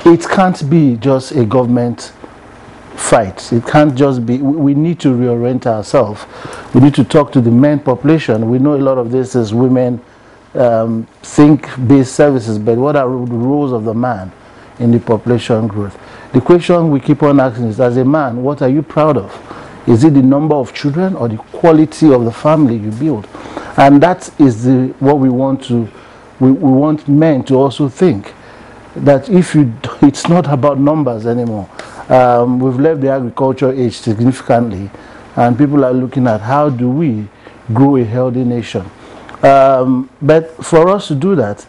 [SPEAKER 9] it can't be just a government fight. It can't just be, we need to reorient ourselves. We need to talk to the men population. We know a lot of this is women think-based services, but what are the roles of the man in the population growth? The question we keep on asking is, as a man, what are you proud of? Is it the number of children or the quality of the family you build? And that is what we want to we want men to also think that it's not about numbers anymore. We've left the agriculture age significantly, and people are looking at how do we grow a healthy nation. But for us to do that,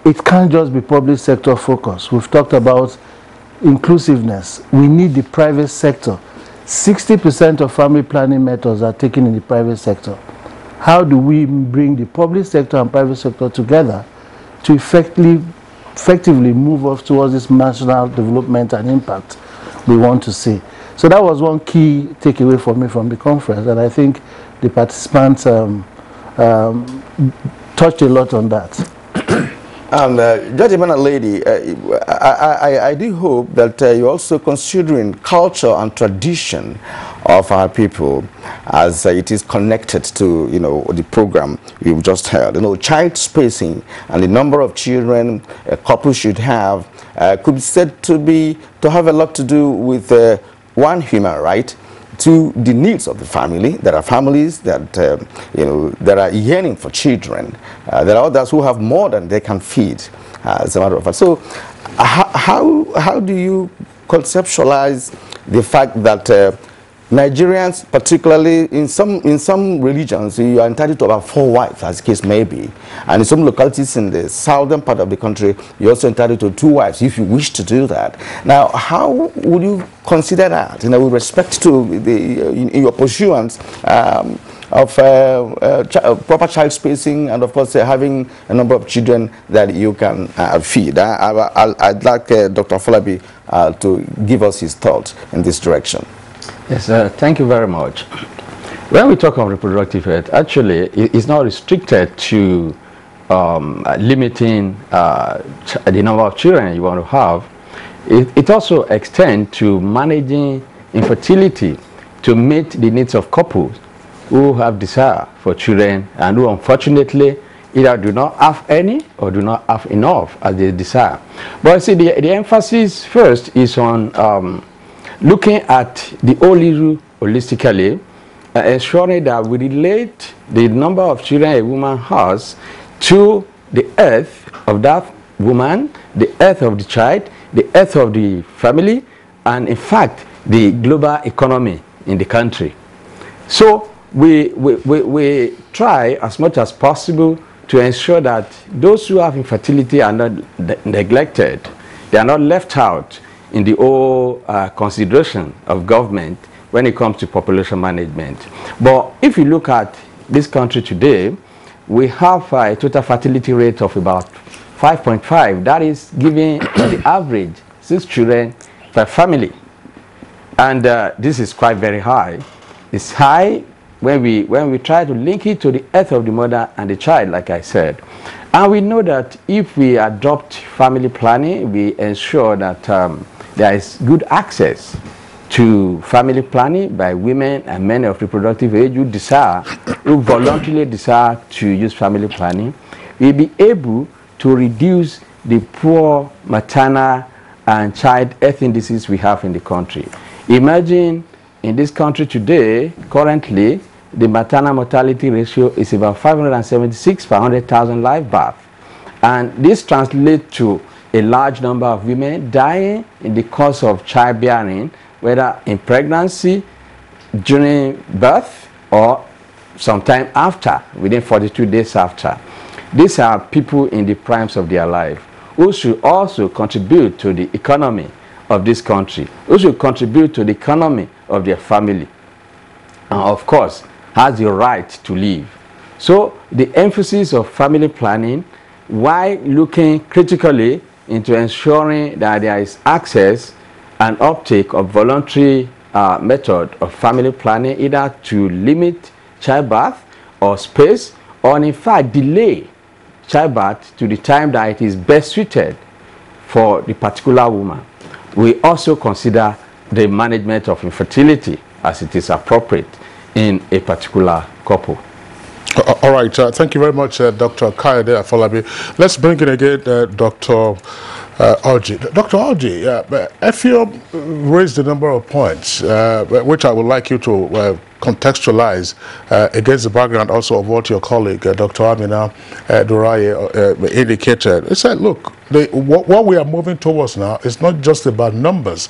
[SPEAKER 9] it can't just be public sector focus. We've talked about inclusiveness. We need the private sector. 60% of family planning methods are taken in the private sector. How do we bring the public sector and private sector together to effectively move us towards this national development and impact we want to see? So that was one key takeaway for me from the conference, and I think the participants touched a lot on that.
[SPEAKER 1] Gentlemen and lady, I do hope that you're also considering culture and tradition of our people as it is connected to, the program you've just heard. Child spacing and the number of children a couple should have could be said to have a lot to do with one, human right, to the needs of the family. There are families that that are yearning for children. There are others who have more than they can feed, as a matter of fact. So how do you conceptualize the fact that Nigerians, particularly in some religions, you are entitled to about 4 wives, as the case may be, and in some localities in the southern part of the country, you're also entitled to 2 wives if you wish to do that. Now, how would you consider that, with respect to in your pursuance of proper child spacing and, of course, having a number of children that you can feed? I'd like Dr. Afolabi to give us his thoughts in this direction.
[SPEAKER 10] Yes, thank you very much. When we talk of reproductive health, actually, it's not restricted to limiting the number of children you want to have. It also extends to managing infertility to meet the needs of couples who have desire for children and who unfortunately either do not have any or do not have enough as they desire. But see, the emphasis first is on looking at the whole issue holistically, ensuring that we relate the number of children a woman has to the health of that woman, the health of the child, the health of the family, and in fact, the global economy in the country. So we try as much as possible to ensure that those who have infertility are not neglected, they are not left out in the whole consideration of government when it comes to population management. But if you look at this country today, we have a total fertility rate of about 5.5. That is giving the average 6 children per family. And this is quite very high. It's high when we try to link it to the health of the mother and the child, like I said. And we know that if we adopt family planning, we ensure that there is good access to family planning by women and men of reproductive age who voluntarily desire to use family planning. We'll be able to reduce the poor maternal and child health indices we have in the country. Imagine in this country today, currently, the maternal mortality ratio is about 576 per 100,000 live births. And this translates to a large number of women dying in the course of childbearing, whether in pregnancy, during birth, or sometime after, within 42 days after. These are people in the primes of their life who should also contribute to the economy of this country, who should contribute to the economy of their family, and of course, has the right to live. So the emphasis of family planning, while looking critically into ensuring that there is access and uptake of voluntary method of family planning, either to limit childbirth or space, or in fact delay childbirth to the time that it is best suited for the particular woman. We also consider the management of infertility as it is appropriate in a particular couple.
[SPEAKER 3] All right, thank you very much, Dr. Kayode Afolabi. Let's bring in again Dr. Orji. Dr. Orji, Efio raised a number of points, which I would like you to contextualize against the background also of what your colleague, Dr. Amina Duraye, indicated. He said, look, what we are moving towards now is not just about numbers.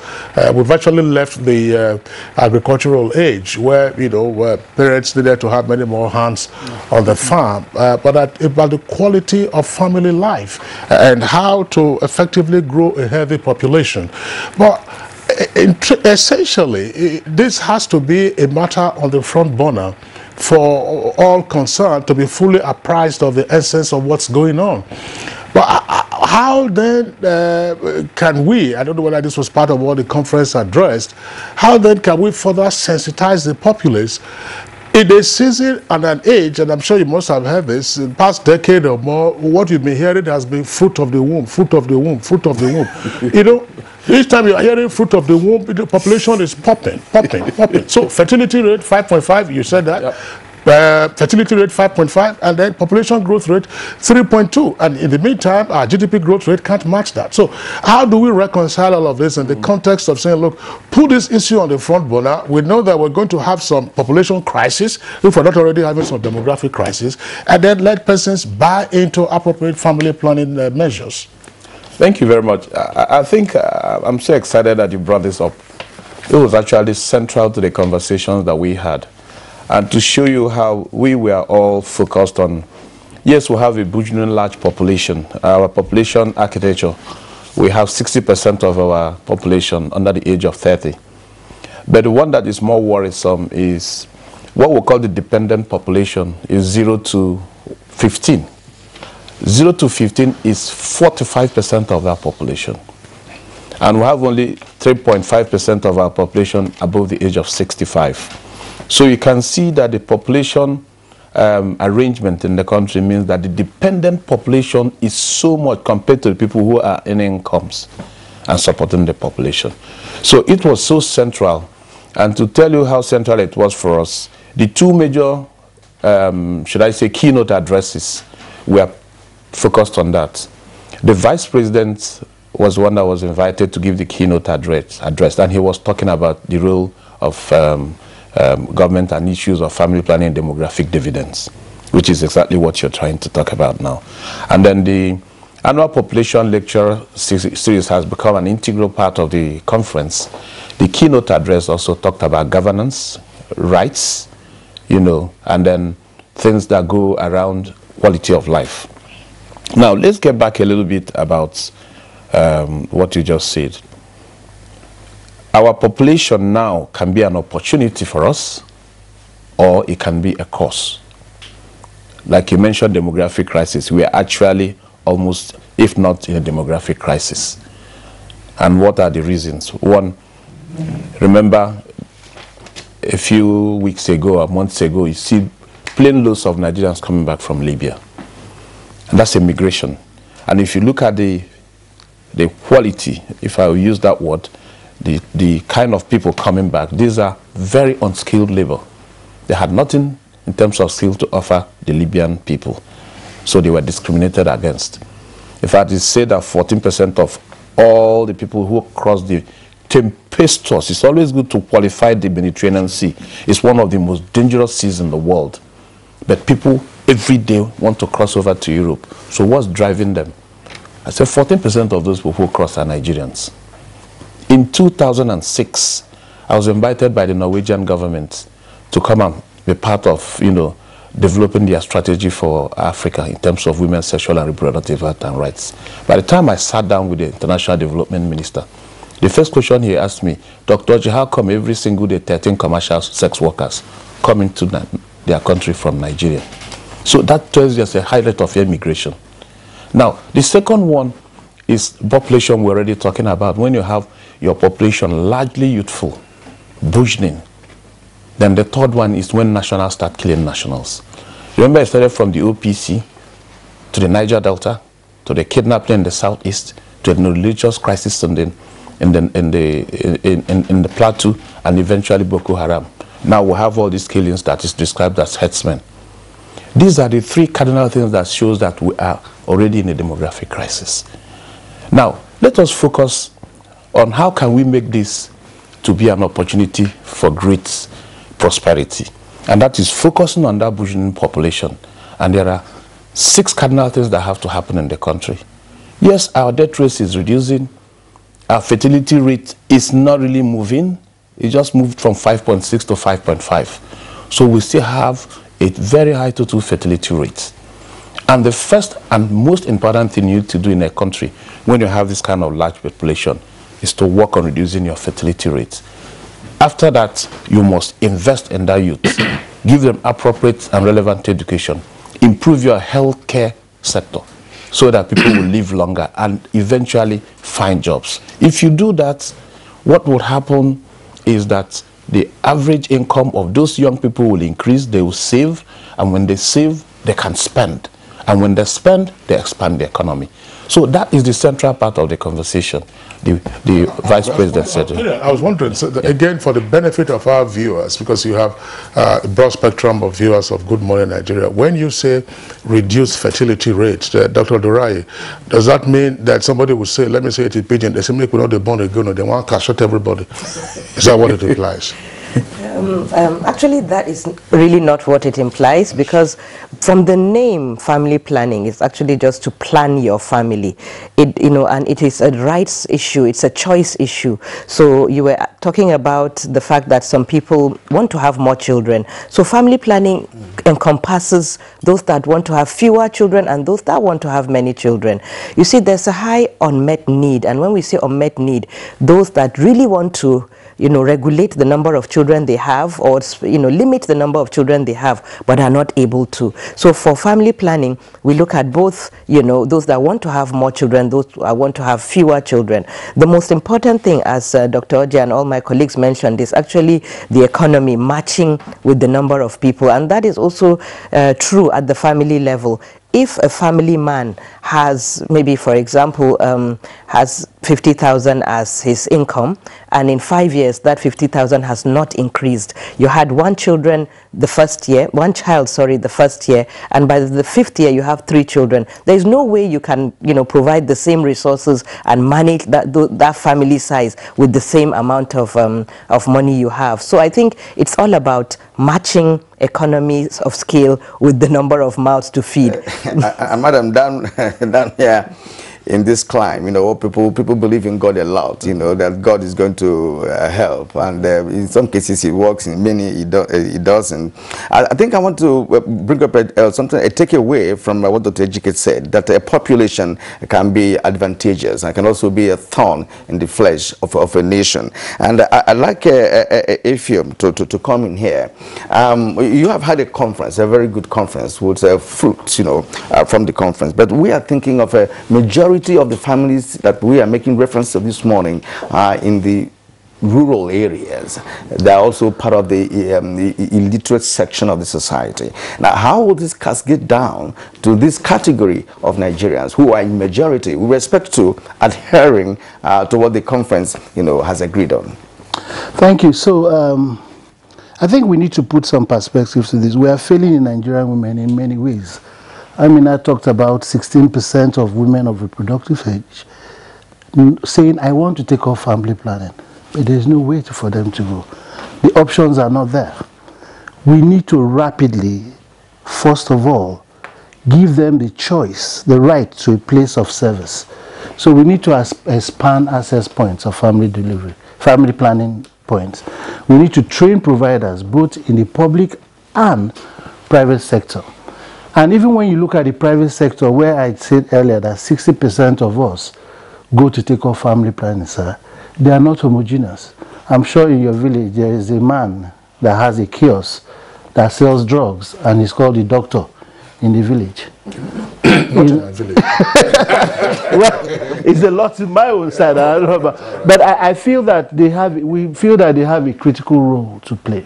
[SPEAKER 3] We've actually left the agricultural age where, where parents needed to have many more hands on the farm, but about the quality of family life and how to effectively grow a healthy population. But essentially, this has to be a matter on the front burner for all concerned to be fully apprised of the essence of what's going on. But how then can we, I don't know whether this was part of what the conference addressed, how then can we further sensitize the populace in a season and an age, and I'm sure you must have heard this, in the past decade or more, what you've been hearing has been fruit of the womb, fruit of the womb, fruit of the womb. Each time you're hearing fruit of the womb, the population is popping. So fertility rate 5.5, you said that. Yep. Fertility rate 5.5, and then population growth rate 3.2. And in the meantime, our GDP growth rate can't match that. So how do we reconcile all of this in the context of saying, look, put this issue on the front burner. We know that we're going to have some population crisis, if we're not already having some demographic crisis, and then let persons buy into appropriate family planning measures.
[SPEAKER 2] Thank you very much. I think I'm so excited that you brought this up. It was actually central to the conversations that we had. And to show you how we were all focused on, yes, we have a burgeoning large population. Our population architecture, we have 60% of our population under the age of 30. But the one that is more worrisome is what we call the dependent population is 0 to 15. 0 to 15 is 45% of our population. And we have only 3.5% of our population above the age of 65. So you can see that the population arrangement in the country means that the dependent population is so much compared to the people who are in incomes and supporting the population. So it was so central. And to tell you how central it was for us, the two major, should I say, keynote addresses were focused on that. The vice president was one that was invited to give the keynote address, and he was talking about the role of government and issues of family planning and demographic dividends, which is exactly what you're trying to talk about now. And then the annual population lecture series has become an integral part of the conference. The keynote address also talked about governance, rights, and then things that go around quality of life. Now, let's get back a little bit about what you just said. Our population now can be an opportunity for us, or it can be a cause. Like you mentioned, demographic crisis. We are actually almost, if not in a demographic crisis. And what are the reasons? One, remember a few weeks ago or months ago, you see plane loads of Nigerians coming back from Libya. And that's immigration. And if you look at the quality, if I will use that word, the kind of people coming back, these are very unskilled labor. They had nothing in terms of skill to offer the Libyan people. So they were discriminated against. In fact, it's said that 14% of all the people who cross the tempestuous, it's always good to qualify the Mediterranean Sea. It's one of the most dangerous seas in the world. But people every day want to cross over to Europe. So what's driving them? I said 14% of those people who cross are Nigerians. In 2006, I was invited by the Norwegian government to come and be part of, developing their strategy for Africa in terms of women's sexual and reproductive health and rights. By the time I sat down with the international development minister, the first question he asked me, Dr. Oji, how come every single day 13 commercial sex workers come into their country from Nigeria? So that tells you there's a high rate of immigration. Now, the second one is population we're already talking about. When you have your population largely youthful, burgeoning, then the third one is when nationals start killing nationals. Remember, it started from the OPC to the Niger Delta, to the kidnapping in the southeast, to the religious crisis in the plateau, and eventually Boko Haram. Now we have all these killings that is described as herdsmen. These are the three cardinal things that shows that we are already in a demographic crisis. Now, let us focus on how can we make this to be an opportunity for great prosperity. And that is focusing on that burgeoning population. And there are 6 cardinal things that have to happen in the country. Yes, our death rate is reducing. Our fertility rate is not really moving. It just moved from 5.6 to 5.5. So we still have a very high total fertility rate. And the first and most important thing you need to do in a country when you have this kind of large population is to work on reducing your fertility rate. After that, you must invest in that youth, give them appropriate and relevant education, improve your healthcare sector so that people will live longer and eventually find jobs. If you do that, what would happen is that the average income of those young people will increase, they will save, and when they save, they can spend. And when they spend, they expand the economy. So that is the central part of the conversation, the Vice President said.
[SPEAKER 3] I was wondering, so again, for the benefit of our viewers, because you have a broad spectrum of viewers of Good Morning Nigeria, when you say reduce fertility rates, Dr. Durai, does that mean that somebody would say, let me say it in pidgin, they say, make we not the born again, or they want to shut everybody? Is that what it implies?
[SPEAKER 4] Actually, that is really not what it implies, because from the name family planning, it's actually just to plan your family. And it is a rights issue, it's a choice issue. So you were talking about the fact that some people want to have more children. So family planning encompasses those that want to have fewer children and those that want to have many children. You see, there's a high unmet need, and when we say unmet need, those that really want to regulate the number of children they have, or, limit the number of children they have, but are not able to. So for family planning, we look at both, those that want to have more children, those that want to have fewer children. The most important thing, as Dr. Oji and all my colleagues mentioned, is actually the economy matching with the number of people. And that is also true at the family level. If a family man has, maybe for example, has 50,000 as his income, and in 5 years that 50,000 has not increased, you had one child the first year, and by the 5th year you have 3 children. There is no way you can, provide the same resources and manage that family size with the same amount of money you have. So I think it's all about matching economies of scale with the number of mouths to feed.
[SPEAKER 1] Madam, down here in this climb, people believe in God a lot, that God is going to help, and in some cases he works, in many he doesn't. I think I want to bring up a takeaway from what Dr. Ejike said, that a population can be advantageous and can also be a thorn in the flesh of a nation. And I'd like Ephraim to come in here. You have had a conference, a very good conference, with fruits, from the conference, but we are thinking of a majority of the families that we are making reference to this morning in the rural areas. They are also part of the illiterate section of the society. Now, how will this cascade down to this category of Nigerians who are in majority with respect to adhering to what the conference has agreed on?
[SPEAKER 9] Thank you. So I think we need to put some perspective to this. We are failing in Nigerian women in many ways. I talked about 16% of women of reproductive age saying, I want to take off family planning, but there's no way for them to go. The options are not there. We need to rapidly, first of all, give them the choice, the right to a place of service. So we need to expand access points of family planning points. We need to train providers both in the public and private sector. And even when you look at the private sector, where I said earlier that 60% of us go to take off family planning, sir, they are not homogeneous. I'm sure in your village there is a man that has a kiosk that sells drugs, and he's called the doctor in the village.
[SPEAKER 3] Not in my village.
[SPEAKER 9] Well, it's a lot in my own side. I don't know but I feel that we feel that they have a critical role to play.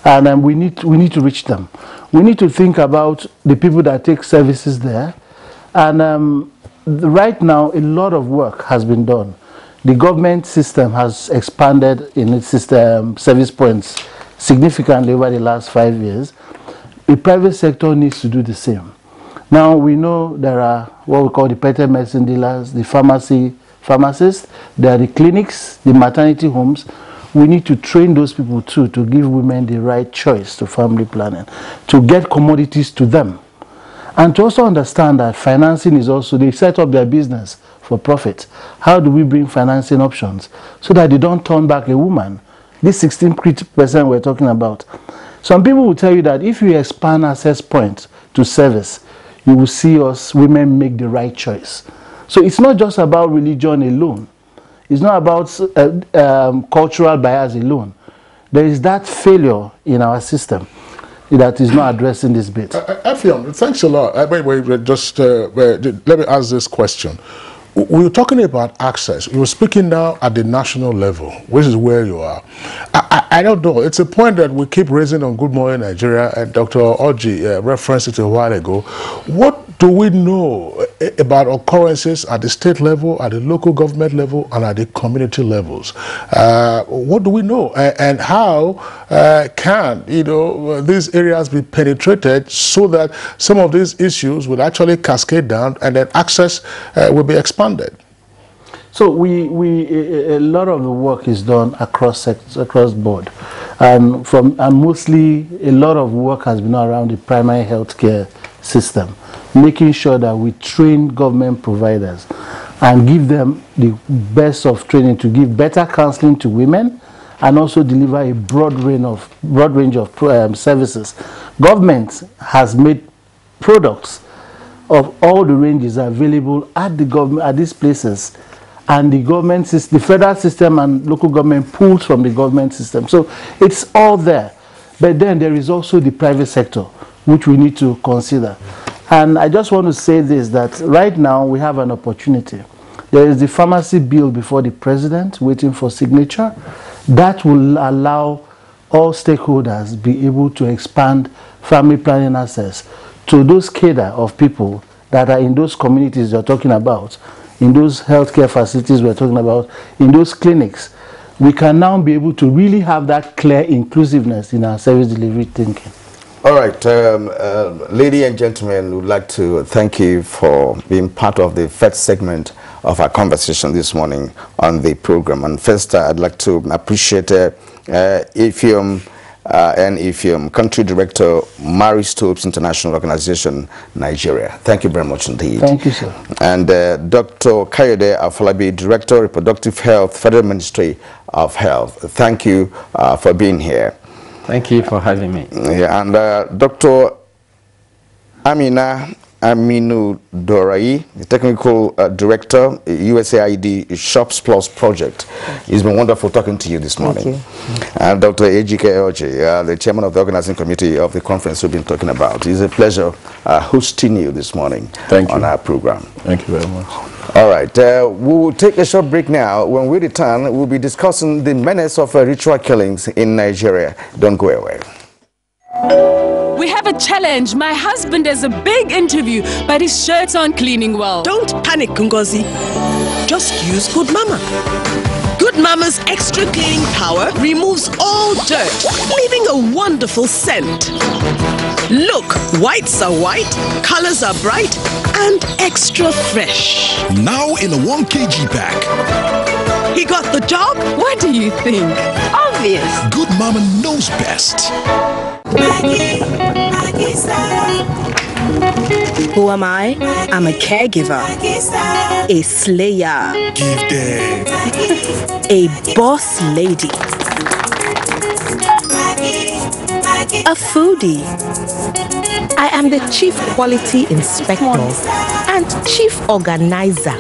[SPEAKER 9] And we need to reach them. We need to think about the people that take services there. And right now, a lot of work has been done. The government system has expanded in its system, service points significantly over the last 5 years. The private sector needs to do the same. Now, we know there are what we call the pet medicine dealers, the pharmacists, there are the clinics, the maternity homes. we need to train those people too to give women the right choice to family planning, to get commodities to them. And to also understand that financing is also, they set up their business for profit. How do we bring financing options so that they don't turn back a woman? This 16% we're talking about. Some people will tell you that if you expand access points to service, you will see us women make the right choice. So it's not just about religion alone. It's not about cultural bias alone. There is that failure in our system that is not addressing this bit.
[SPEAKER 3] Effiong, thanks a lot. Wait, just let me ask this question. We were talking about access. We were speaking now at the national level, which is where you are. I don't know. It's a point that we keep raising on Good Morning Nigeria, and Dr. Oji referenced it a while ago. What do we know about occurrences at the state level, at the local government level, and at the community levels? What do we know, and how can these areas be penetrated so that some of these issues will actually cascade down, and then access will be expanded?
[SPEAKER 9] So a lot of the work is done across board, and mostly a lot of work has been around the primary healthcare system, making sure that we train government providers and give them the best of training to give better counseling to women, and also deliver a broad range of services. Government has made products of all the ranges available at the government at these places, and the government system, the federal system and local government pulls from the government system. So it's all there. But then there is also the private sector, which we need to consider. And I just want to say this, that right now we have an opportunity. There is the pharmacy bill before the president waiting for signature. That will allow all stakeholders be able to expand family planning access to those cadre of people that are in those communities you're talking about, in those healthcare facilities we're talking about, in those clinics. We can now be able to really have that clear inclusiveness in our service delivery thinking.
[SPEAKER 1] All right, ladies and gentlemen, we would like to thank you for being part of the first segment of our conversation this morning on the program. And first, I'd like to appreciate Effiong and Effiong Country Director, Mary Stopes International Organization, Nigeria. Thank you very much indeed.
[SPEAKER 9] Thank you, sir.
[SPEAKER 1] And Dr. Kayode Afolabi, Director, Reproductive Health, Federal Ministry of Health. Thank you for being here.
[SPEAKER 10] Thank you for having me.
[SPEAKER 1] Yeah, and Dr. Aminu Dorai, the Technical Director, USAID Shops Plus Project. It's been wonderful talking to you this morning. And Dr. Ejike Oji, the Chairman of the Organizing Committee of the conference we've been talking about. It's a pleasure hosting you this morning on our program.
[SPEAKER 2] Thank you very much.
[SPEAKER 1] All right, we will take a short break now. When we return, we'll be discussing the menace of ritual killings in Nigeria. Don't go away.
[SPEAKER 11] We have a challenge. My husband has a big interview, but his shirts aren't cleaning well.
[SPEAKER 12] Don't panic, Ngozi. Just use Good Mama. Good Mama's extra cleaning power removes all dirt, leaving a wonderful scent. Look, whites are white, colors are bright, and extra fresh.
[SPEAKER 8] Now in a 1 kg pack.
[SPEAKER 12] He got the job?
[SPEAKER 11] What do you think?
[SPEAKER 12] Obvious.
[SPEAKER 8] Good Mama knows best.
[SPEAKER 12] Who am I? I'm a caregiver, a slayer, a boss lady, a foodie. I am the chief quality inspector and chief organizer.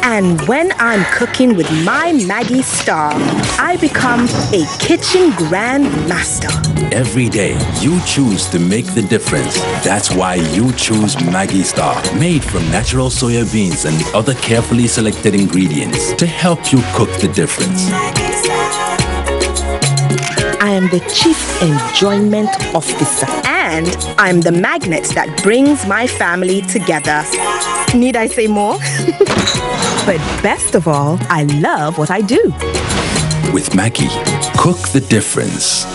[SPEAKER 12] And when I'm cooking with my Maggie Star, I become a kitchen grand master.
[SPEAKER 13] Every day, you choose to make the difference. That's why you choose Maggie Star, made from natural soya beans and the other carefully selected ingredients to help you cook the difference.
[SPEAKER 12] I am the chief enjoyment officer, and I'm the magnet that brings my family together. Need I say more? But best of all, I love what I do.
[SPEAKER 13] With Maggie, cook the difference.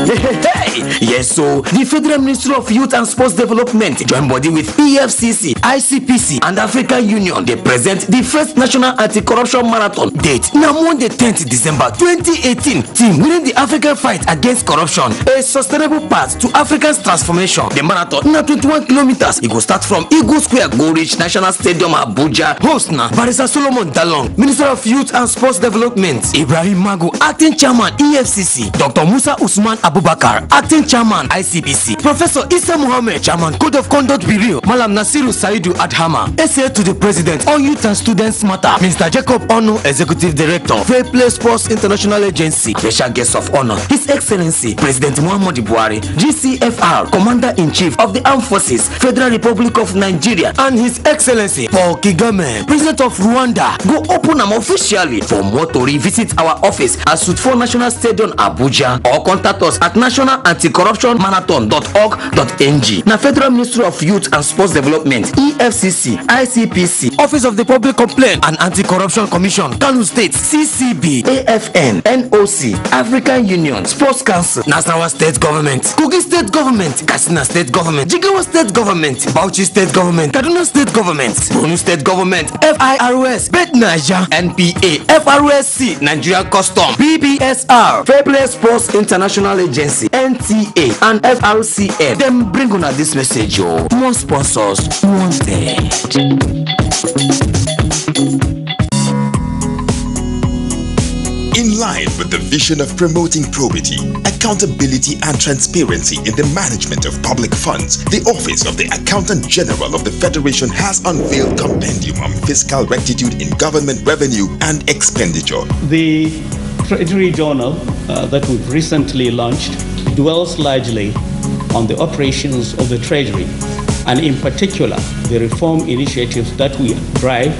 [SPEAKER 15] Hey! Yes, so the Federal Ministry of Youth and Sports Development join body with EFCC ICPC, and African Union, they present the first National Anti-Corruption Marathon date. Now Monday 10th December 2018. Team winning the African fight against corruption, a sustainable path to Africa's transformation. The marathon na 21 kilometers. It will start from Eagle Square, go reach National Stadium, Abuja. Host na Barrister Solomon Dalong, Minister of Youth and Sports Development. Ibrahim Magu, Acting Chairman EFCC. Dr. Musa Usman Abubakar, Acting Chairman ICPC. Professor Issa Mohammed, Chairman Code of Conduct Bureau. Malam Nasiru Saidu Adhama, SA to the President on Youth and Students Matter. Mr. Jacob Ono, Executive Director, Fair Play Sports International Agency. Special Guest of Honor, His Excellency President Muhammadu Buhari, GCFR, Commander-in-Chief of the Armed Forces, Federal Republic of Nigeria, and His Excellency Paul Kagame, President of Rwanda. Go open them officially. For more to revisit our office at Suite 4 National Stadium, Abuja, or contact us at nationalanticorruptionmarathon.org.ng. Na Federal Ministry of Youth and Sports Development, EFCC, ICPC, Office of the Public Complaint and Anti-Corruption Commission, Kano State, CCB, AFN, NOC, African Union, Sports Council, Nasarawa State Government, Kogi State Government, Katsina State Government, Jigawa State Government, Bauchi State Government, Kaduna State Government, Borno State Government, FIROS, Bet Niger, NPA, FRSC, Nigeria Custom, BBSR, Fair Play Sports International Agency, NTA, and FRCF. Them bring on this message, yo. More sponsors wanted.
[SPEAKER 20] In line with the vision of promoting probity, accountability and transparency in the management of public funds, the Office of the Accountant General of the Federation has unveiled Compendium on Fiscal Rectitude in Government Revenue and Expenditure.
[SPEAKER 21] The Treasury Journal that we've recently launched dwells largely on the operations of the Treasury, and in particular, the reform initiatives that we drive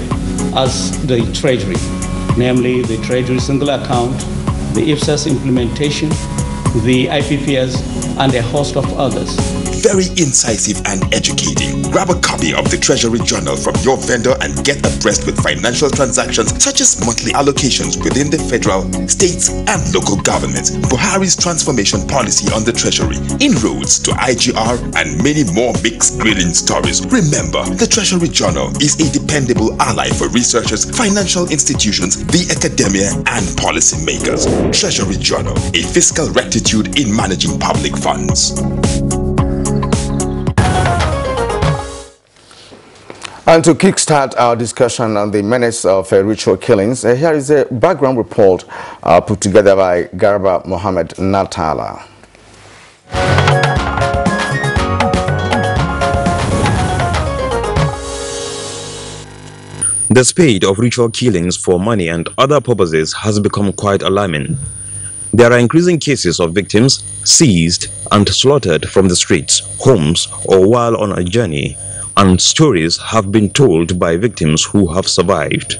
[SPEAKER 21] as the Treasury, namely the Treasury Single Account, the IPSAS implementation, the IPPS, and a host of others.
[SPEAKER 20] Very incisive and educating. Grab a copy of the Treasury Journal from your vendor and get abreast with financial transactions such as monthly allocations within the federal, states, and local governments, Buhari's transformation policy on the Treasury, inroads to IGR, and many more mixed grilling stories. Remember, the Treasury Journal is a dependable ally for researchers, financial institutions, the academia, and policymakers. Treasury Journal, a fiscal rectitude in managing public funds.
[SPEAKER 1] And to kickstart our discussion on the menace of ritual killings, here is a background report put together by Garba Mohammed Natala.
[SPEAKER 22] The spate of ritual killings for money and other purposes has become quite alarming. There are increasing cases of victims seized and slaughtered from the streets, homes, or while on a journey, and stories have been told by victims who have survived.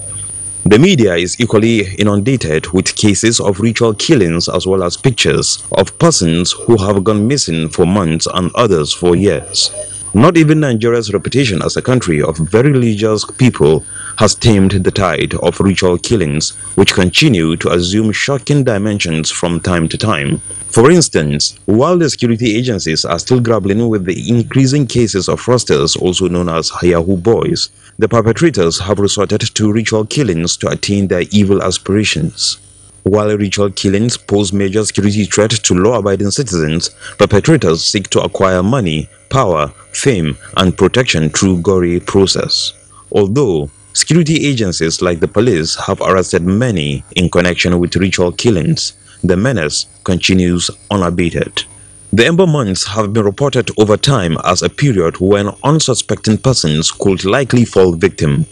[SPEAKER 22] The media is equally inundated with cases of ritual killings as well as pictures of persons who have gone missing for months and others for years. Not even Nigeria's reputation as a country of very religious people has tamed the tide of ritual killings, which continue to assume shocking dimensions from time to time. For instance, while the security agencies are still grappling with the increasing cases of fraudsters, also known as Yahoo boys, the perpetrators have resorted to ritual killings to attain their evil aspirations. While ritual killings pose major security threat to law-abiding citizens, perpetrators seek to acquire money, power, fame, and protection through gory process. Although security agencies like the police have arrested many in connection with ritual killings, the menace continues unabated. The Ember months have been reported over time as a period when unsuspecting persons could likely fall victim.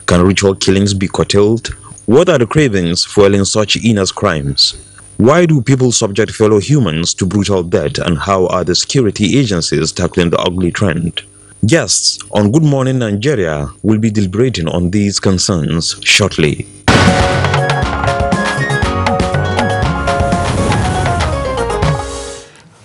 [SPEAKER 22] Can ritual killings be curtailed? What are the cravings fueling such heinous crimes? Why do people subject fellow humans to brutal death, and how are the security agencies tackling the ugly trend? Guests on Good Morning Nigeria will be deliberating on these concerns shortly.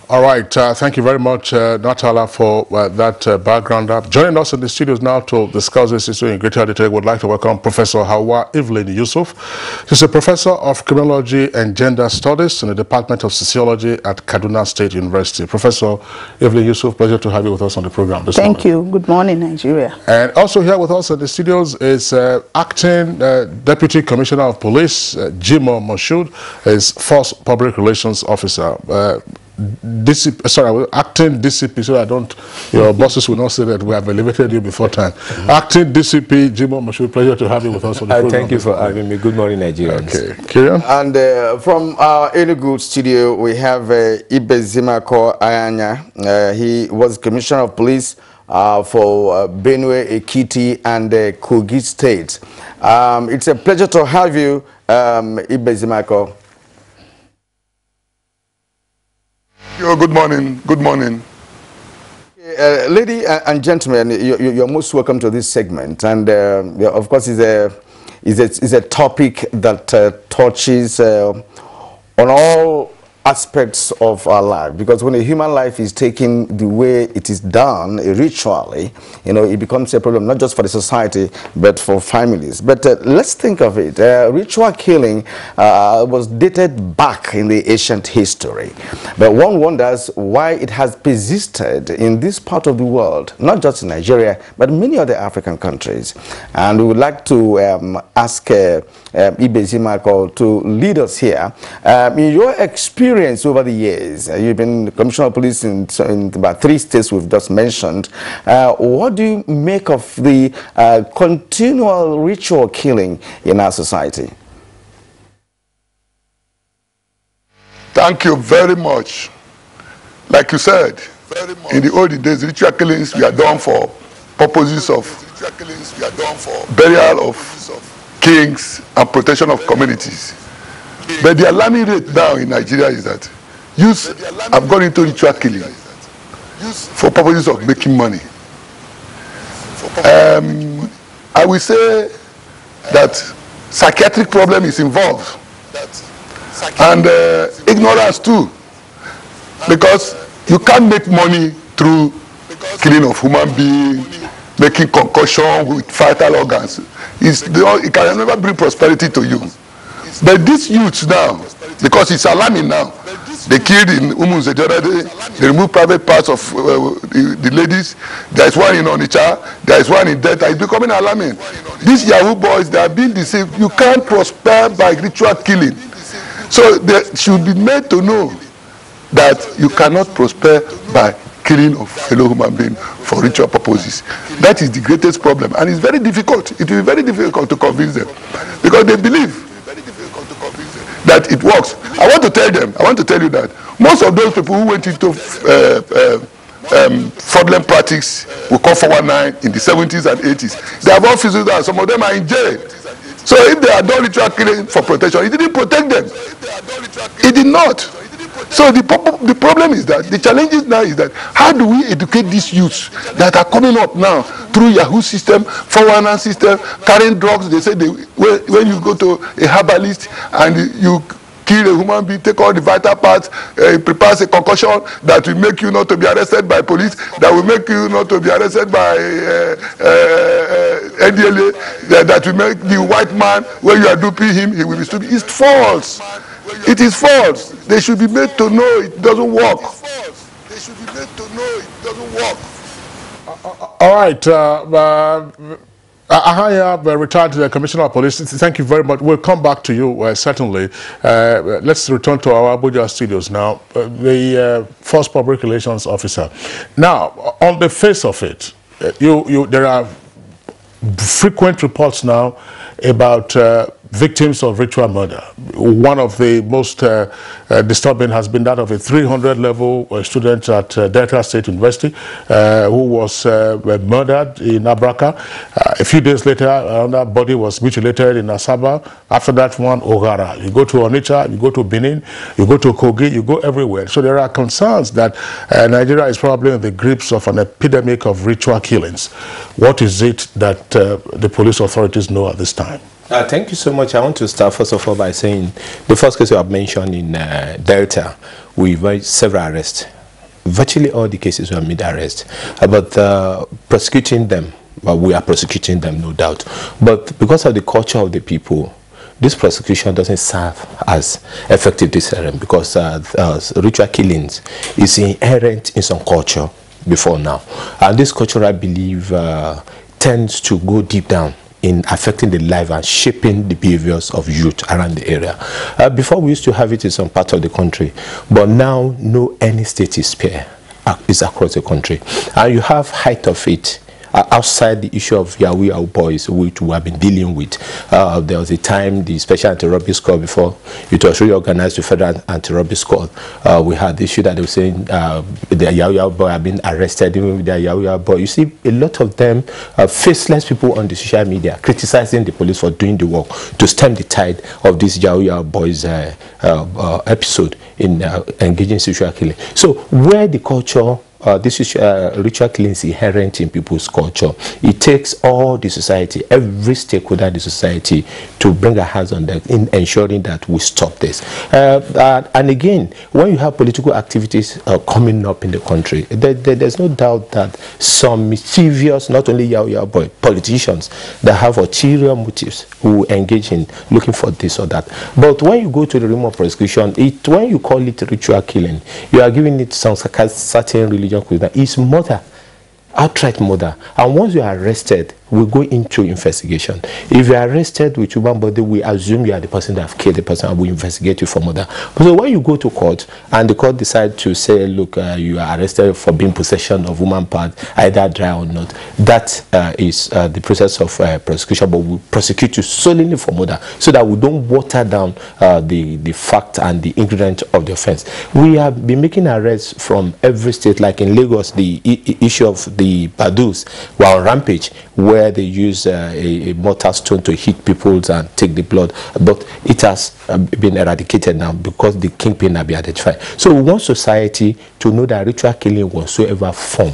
[SPEAKER 3] All right, thank you very much, Natala, for that background up. Joining us in the studios now to discuss this issue in greater detail, would like to welcome Professor Hawa Evelyn Yusuf. She's a professor of criminology and gender studies in the Department of Sociology at Kaduna State University. Professor Evelyn Yusuf, pleasure to have you with us on the program this morning.
[SPEAKER 5] Thank you. Good morning, Nigeria.
[SPEAKER 3] And also here with us in the studios is Acting Deputy Commissioner of Police, Jimoh Moshood, is Force Public Relations Officer. Acting DCP, so your bosses will not say that we have elevated you before time. Acting DCP, Jimoh Moshood, pleasure to have you with us on the program.
[SPEAKER 6] Thank you for having me. Good morning, Nigerians.
[SPEAKER 3] Okay, Kirian?
[SPEAKER 1] And from our Interlude studio, we have Ibezimako Ayanya. He was Commissioner of Police for Benue, Ekiti, and Kogi State. It's a pleasure to have you, Ibezimako.
[SPEAKER 23] Good morning. Good morning.
[SPEAKER 1] Ladies and gentlemen, you're most welcome to this segment, and of course, is a topic that touches on all aspects of our life, because when a human life is taken the way it is done ritually, it becomes a problem not just for the society but for families. But let's think of it. Ritual killing was dated back in the ancient history, but one wonders why it has persisted in this part of the world, not just in Nigeria but many other African countries. And we would like to ask Ibezimako to lead us here. In your experience over the years, you've been Commissioner of Police in about 3 states we've just mentioned. What do you make of the continual ritual killing in our society?
[SPEAKER 23] Thank you very much. Like you said, in the olden days, ritual killings were done for purposes of burial of kings and protection of communities. But the alarming rate now in Nigeria is that youth have gone into ritual killing for purposes of making money. I will say that psychiatric problem is involved, and ignorance too, because you can't make money through killing of human beings, making concussion with vital organs. It can never bring prosperity to you. But these youths now, because it's alarming now, they killed in Umunze the other day, they removed private parts of the ladies. There is one in Onitsha, there is one in Delta. It's becoming alarming. These Yahoo boys, they are being deceived. You can't prosper by ritual killing. So they should be made to know that you cannot prosper by killing of fellow human beings for ritual purposes. That is the greatest problem, and it's very difficult. It will be very difficult to convince them, because they believe that it works. I want to tell you that most of those people who went into fraudulent practice, we call 419 in the 70s and 80s, they have all fizzled out. Some of them are in jail. So if they are done ritual killing for protection, it didn't protect them. It did not. So the problem is that, the challenges now is that, how do we educate these youths that are coming up now through Yahoo system, 419 system, carrying drugs? They say when you go to a herbalist and you kill a human being, take all the vital parts, prepares a concussion that will make you not to be arrested by police, that will make you not to be arrested by NDLA, that will make the white man, when you are duping him, he will be stupid. It's false. It is false. They should be made to know it doesn't work. They should be made to know it doesn't work.
[SPEAKER 3] All right. Ahaya, retired Commissioner of Police, thank you very much. We'll come back to you, certainly. Let's return to our Abuja studios now. The Force Public Relations Officer. Now, on the face of it, there are frequent reports now about victims of ritual murder. One of the most disturbing has been that of a 300-level student at Delta State University who was murdered in Abraka. A few days later, another body was mutilated in Asaba. After that one, Ogara. You go to Onitsha, you go to Benin, you go to Kogi, you go everywhere. So there are concerns that Nigeria is probably in the grips of an epidemic of ritual killings. What is it that the police authorities know at this time?
[SPEAKER 6] Thank you so much. I want to start first of all by saying the first case you have mentioned in Delta, we made several arrests. virtually all the cases were made arrest. But prosecuting them, we are prosecuting them, no doubt. But because of the culture of the people, this prosecution doesn't serve as effective deterrent, because ritual killings is inherent in some culture before now. And this culture, I believe, tends to go deep down in affecting the life and shaping the behaviors of youth around the area. Before, we used to have it in some parts of the country, but now no any state is spare. It's across the country. And you have height of it outside the issue of Yahoo boys, which we have been dealing with. There was a time the Special Anti-Robbery Squad, before it was reorganized to Federal Anti-Robbery Squad, we had the issue that they were saying the Yahoo boy have been arrested, even with their Yahoo boy. You see a lot of them, faceless people on the social media, criticizing the police for doing the work to stem the tide of this Yahoo boys episode in engaging sexual killing. So where the culture, this is ritual killing is inherent in people's culture. It takes all the society, every stakeholder in the society, to bring our hands on that in ensuring that we stop this. And again, when you have political activities coming up in the country, there's no doubt that some mischievous, not only Yahoo boy, politicians that have ulterior motives who engage in looking for this or that. But when you go to the realm of prosecution, when you call it ritual killing, you are giving it some certain religion. It's murder, outright murder. And once you are arrested, we go into investigation. If you are arrested with human body, we assume you are the person that have killed the person, and we investigate you for murder. So when you go to court and the court decides to say, look, you are arrested for being possession of human part, either dry or not, that is the process of prosecution. But we prosecute you solely for murder, so that we don't water down the fact and the ingredient of the offense. We have been making arrests from every state. Like in Lagos, the issue of the Badus were on rampage, where they use a mortar stone to hit people and take the blood. But it has been eradicated now because the kingpin have been identified. So we want society to know that ritual killing, whatsoever form,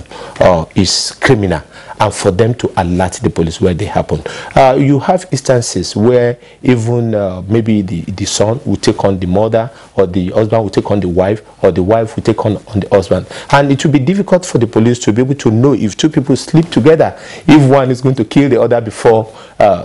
[SPEAKER 6] is criminal, and for them to alert the police where they happen. You have instances where even maybe the son will take on the mother, or the husband will take on the wife, or the wife will take on the husband. And it will be difficult for the police to be able to know if two people sleep together, if one is going to kill the other before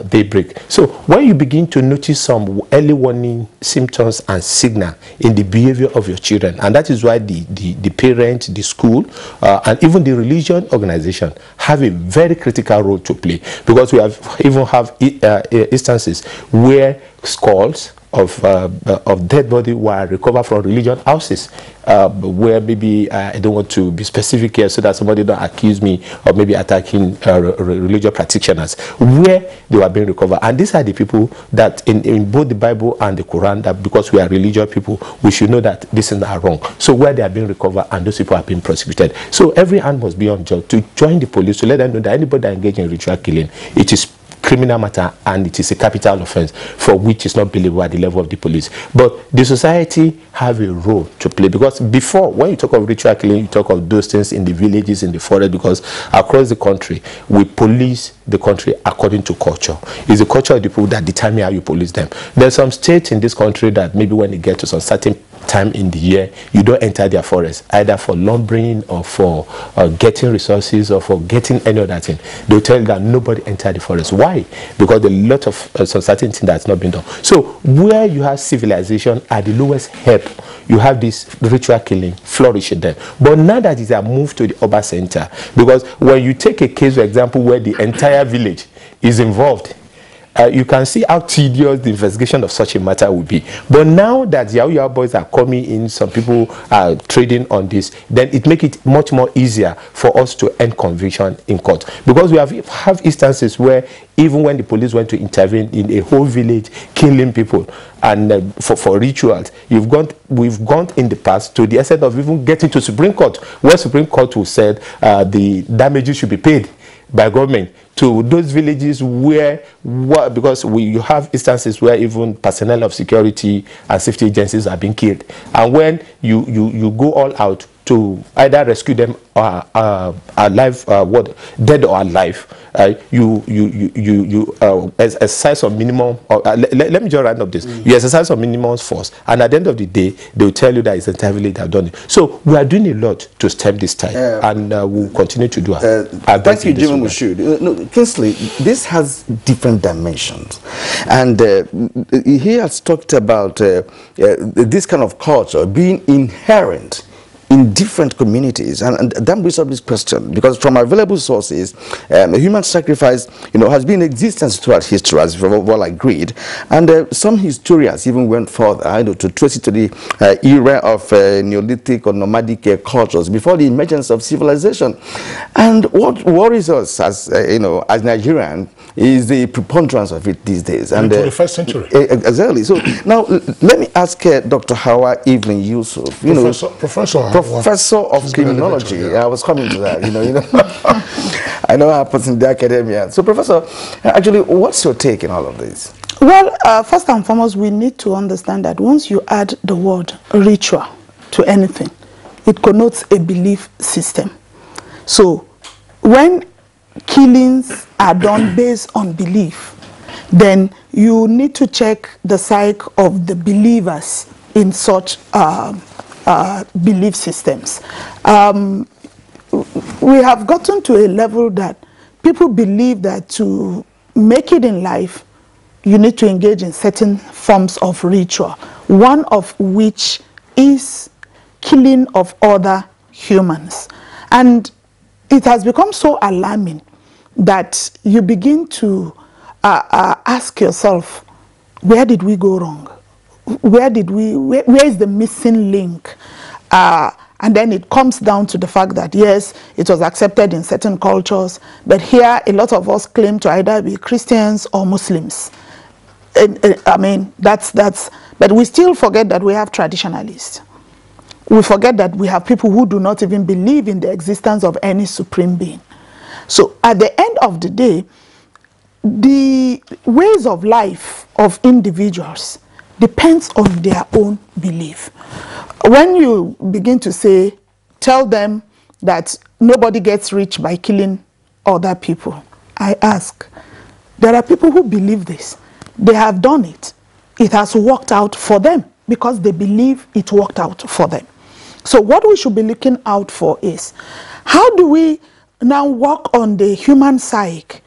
[SPEAKER 6] daybreak. So when you begin to notice some early warning symptoms and signal in the behavior of your children, and that is why the parent, the school, and even the religion organization have a very critical role to play, because we have instances where skulls of dead body were recovered from religion houses, where maybe I don't want to be specific here so that somebody don't accuse me of maybe attacking religious practitioners, where they were being recovered. And these are the people that in both the Bible and the Quran, that because we are religious people, we should know that this is not wrong. So where they are being recovered and those people are being prosecuted. So every hand must be on job to join the police, to let them know that anybody that engages in ritual killing, it is criminal matter, and it is a capital offense for which is not believable at the level of the police. But the society have a role to play, because before, when you talk of ritual killing, you talk of those things in the villages, in the forest, because across the country we police the country according to culture. It's the culture of the people that determine how you police them. There's some states in this country that maybe when they get to some certain time in the year, you don't enter their forest, either for lumbering or for getting resources or for getting any other thing. They'll tell you that nobody enter the forest. Why? Because a lot of some certain thing that's not been done. So where you have civilization at the lowest ebb, you have this ritual killing flourishing there. But now that it has moved to the urban center, because when you take a case, for example, where the entire village is involved, you can see how tedious the investigation of such a matter would be. But now that Yahoo boys are coming in, some people are trading on this, then it makes it much more easier for us to end conviction in court. Because we have instances where even when the police went to intervene in a whole village, killing people, and for rituals, we've gone in the past to the extent of even getting to Supreme Court, where Supreme Court who said the damages should be paid by government to those villages where, because you have instances where even personnel of security and safety agencies are being killed. And when you go all out to either rescue them alive, dead or alive, you exercise some minimum. Let me just round up this. You exercise some minimum force, and at the end of the day, they will tell you that it's entirely they have done it. So we are doing a lot to stem this tide, and we'll continue to do it.
[SPEAKER 1] Thank you, Jimmy Mushood. No, Kingsley, this has different dimensions, and he has talked about this kind of culture being inherent in different communities, and that brings up this question, because from available sources, human sacrifice, has been in existence throughout history, as we've all agreed, and some historians even went further, to trace it to the era of Neolithic or nomadic cultures before the emergence of civilization. And what worries us as as Nigerians is the preponderance of it these days. And
[SPEAKER 3] in the 21st century.
[SPEAKER 1] Exactly. So now let me ask Dr. Hawa Evelyn Yusuf, Professor of Criminology. I was coming to that, I know what happens in the academia. So, Professor, actually, what's your take in all of this?
[SPEAKER 5] Well, first and foremost, we need to understand that once you add the word ritual to anything, it connotes a belief system. So, when killings are done based on belief, then you need to check the psyche of the believers in such belief systems. We have gotten to a level that people believe that to make it in life, you need to engage in certain forms of ritual, one of which is killing of other humans. And it has become so alarming that you begin to ask yourself, where did we go wrong? Where is the missing link? And then it comes down to the fact that, yes, it was accepted in certain cultures, but here a lot of us claim to either be Christians or Muslims. I mean, but we still forget that we have traditionalists. We forget that we have people who do not even believe in the existence of any supreme being. So at the end of the day, the ways of life of individuals depends on their own belief. When you begin to tell them that nobody gets rich by killing other people, I ask, there are people who believe this. They have done it. It has worked out for them because they believe it worked out for them. So what we should be looking out for is, how do we now work on the human psyche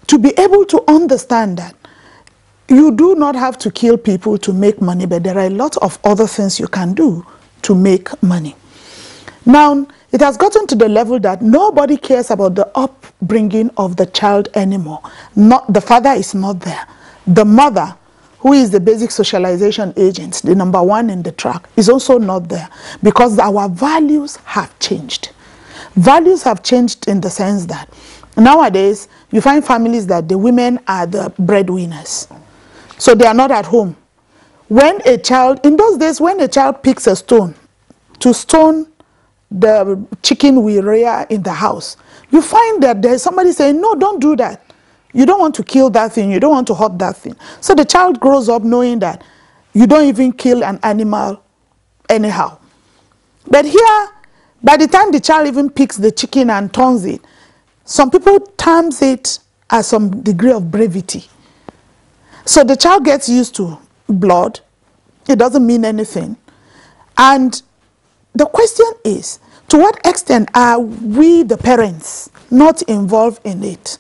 [SPEAKER 5] to be able to understand that you do not have to kill people to make money, but there are a lot of other things you can do to make money. Now, it has gotten to the level that nobody cares about the upbringing of the child anymore. The father is not there. The mother, who is the basic socialization agent, the number one in the track, is also not there, because our values have changed. Values have changed in the sense that nowadays you find families that the women are the breadwinners. So they are not at home. When a child, in those days, when a child picks a stone to stone the chicken we rear in the house, you find that there's somebody saying, no, don't do that. You don't want to kill that thing. You don't want to hurt that thing. So the child grows up knowing that you don't even kill an animal anyhow. But here, by the time the child even picks the chicken and turns it, some people terms it as some degree of brevity. So the child gets used to blood. It doesn't mean anything. And the question is, to what extent are we, the parents, not involved in it?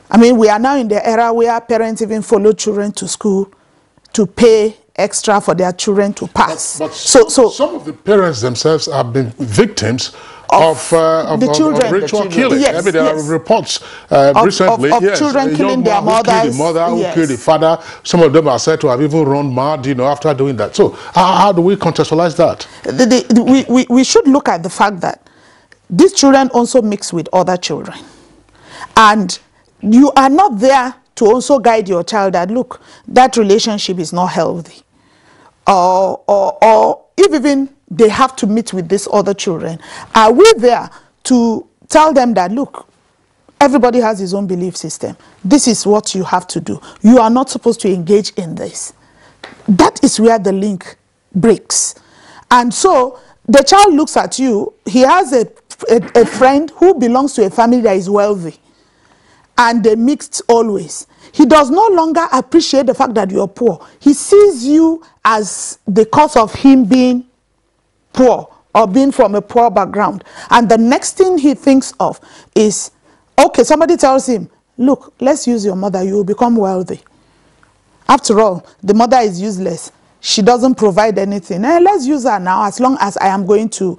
[SPEAKER 5] I mean, we are now in the era where parents even follow children to school to pay extra for their children to pass.
[SPEAKER 3] But some of the parents themselves have been victims of ritual killing.
[SPEAKER 5] Yes,
[SPEAKER 3] I mean, there are reports recently
[SPEAKER 5] of children killing their mothers.
[SPEAKER 3] Who killed the mother, who killed the father. Some of them are said to have even run mad, after doing that. So how do we contextualize that?
[SPEAKER 5] We should look at the fact that these children also mix with other children. And you are not there to also guide your child that, look, that relationship is not healthy. Or if even they have to meet with these other children, are we there to tell them that, look, everybody has his own belief system. This is what you have to do. You are not supposed to engage in this. That is where the link breaks. And so the child looks at you, he has a friend who belongs to a family that is wealthy, and they mixed always. He does no longer appreciate the fact that you're poor. He sees you as the cause of him being poor or being from a poor background. And the next thing he thinks of is, okay, somebody tells him, look, let's use your mother, you will become wealthy. After all, the mother is useless. She doesn't provide anything. Let's use her now, as long as I am going to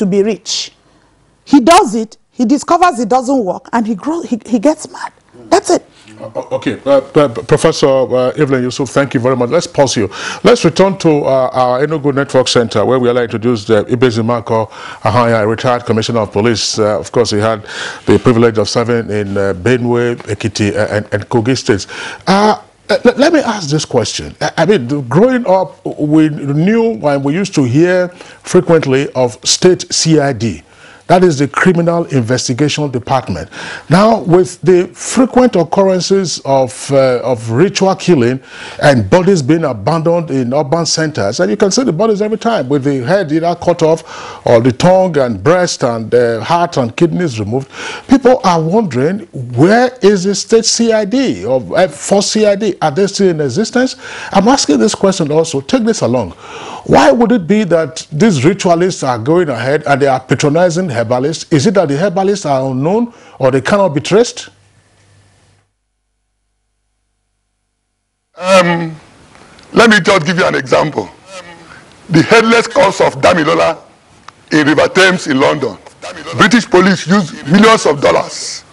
[SPEAKER 5] be rich. He does it, he discovers it doesn't work, and he gets mad. That's it.
[SPEAKER 3] Okay, Professor Evelyn Yusuf, thank you very much. Let's pause you. Let's return to our Enugu Network Center, where we are introduced Ibezimako Ahaya, a retired commissioner of police. Of course, he had the privilege of serving in Benue, Ekiti, and Kogi states. Let me ask this question. I mean, growing up, we knew when we used to hear frequently of state CID. That is the Criminal Investigation Department. Now, with the frequent occurrences of ritual killing and bodies being abandoned in urban centers, and you can see the bodies every time with the head either cut off or the tongue and breast and heart and kidneys removed, people are wondering, where is the state CID or force CID? Are they still in existence? I'm asking this question also. Take this along. Why would it be that these ritualists are going ahead and they are patronizing herbalists? Is it that the herbalists are unknown or they cannot be traced?
[SPEAKER 23] Let me just give you an example. The headless corpse of Damilola in River Thames in London. British police used millions of dollars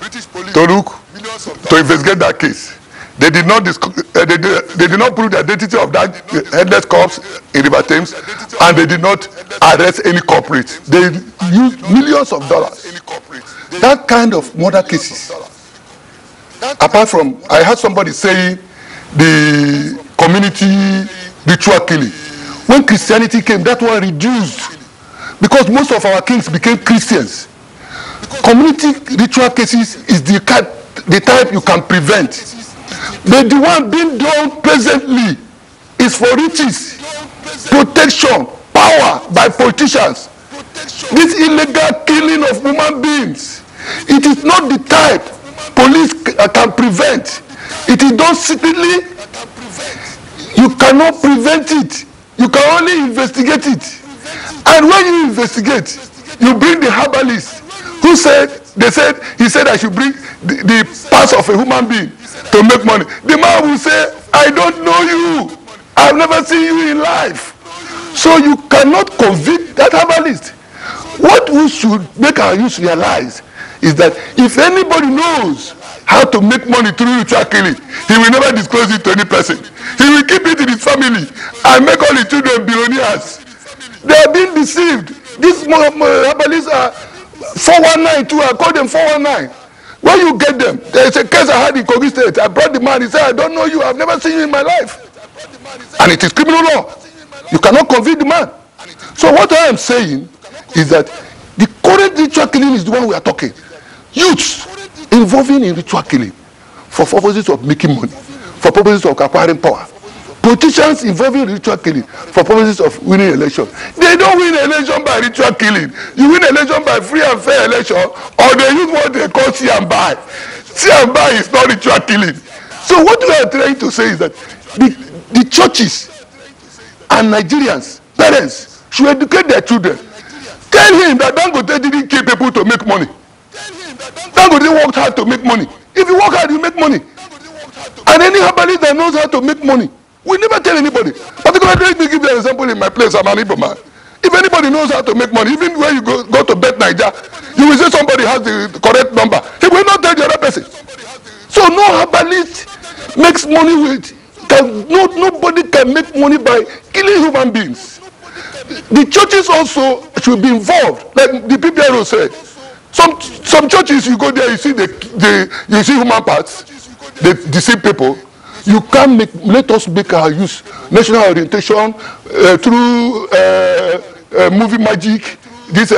[SPEAKER 23] to investigate that case. They did not they did not prove the identity of that headless corpse in River Thames, and they did not arrest any culprit. They used millions of dollars. That kind of murder cases. Apart from, I heard somebody say the community ritual killing. When Christianity came, that one reduced because most of our kings became Christians. Community ritual cases is the type you can prevent. But the one being done presently is for riches, protection, power by politicians. This illegal killing of human beings, it is not the type police can prevent. It is done secretly. You cannot prevent it. You can only investigate it. And when you investigate, you bring the herbalist who said, he said I should bring the parts of a human being to make money. The man will say, I don't know you. I've never seen you in life. So you cannot convict that herbalist. What we should make our youth realize is that if anybody knows how to make money through ritual killing, he will never disclose it to any person. He will keep it in his family and make all his children billionaires. They are being deceived. These herbalists are 419 too. I call them 419. When you get them, there's a case I had in Kogi State. I brought the man, he said, I don't know you, I've never seen you in my life. And it is criminal law. You cannot convict the man. So what I am saying is that the current ritual killing is the one we are talking. Youths involving in ritual killing for purposes of making money, for purposes of acquiring power. Politicians involving ritual killing for purposes of winning election. They don't win election by ritual killing. You win election by free and fair election, or they use what they call see and buy. See and buy is not ritual killing. So what we are trying to say is that the churches and Nigerians, parents, should educate their children. Tell him that Dangote didn't kill people to make money. Dangote worked hard to make money. If you work hard, you make money. And any herbalist that knows how to make money, we never tell anybody. Particularly, let me give you an example in my place. I'm an Igbo man. If anybody knows how to make money, even when you go to Bet Niger, you will say somebody has the correct number. He will not tell the other person. So no herbalist makes money with. Nobody can make money by killing human beings. The churches also should be involved, like the PPRO said. Some churches, you go there, you see you see human parts, they deceive people. You can't let us make our use national orientation through movie magic, this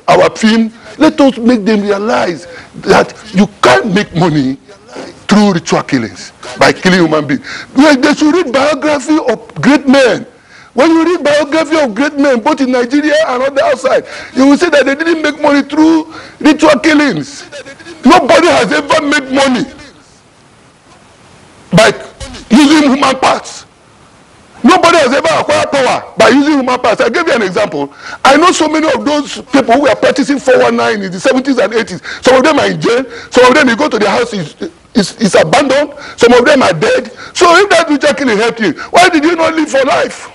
[SPEAKER 23] our film. Let us make them realize that you can't make money through ritual killings by killing human beings. They should read biography of great men When you read biography of great men, both in Nigeria and on the outside, you will see that they didn't make money through ritual killings. Nobody has ever made money by using human parts. Nobody has ever acquired power by using human parts. I gave you an example. I know so many of those people who were practicing 419 in the 70s and 80s. Some of them are in jail. Some of them, you go to their house, is abandoned. Some of them are dead. So if that ritual killing helped you, why did you not live for life?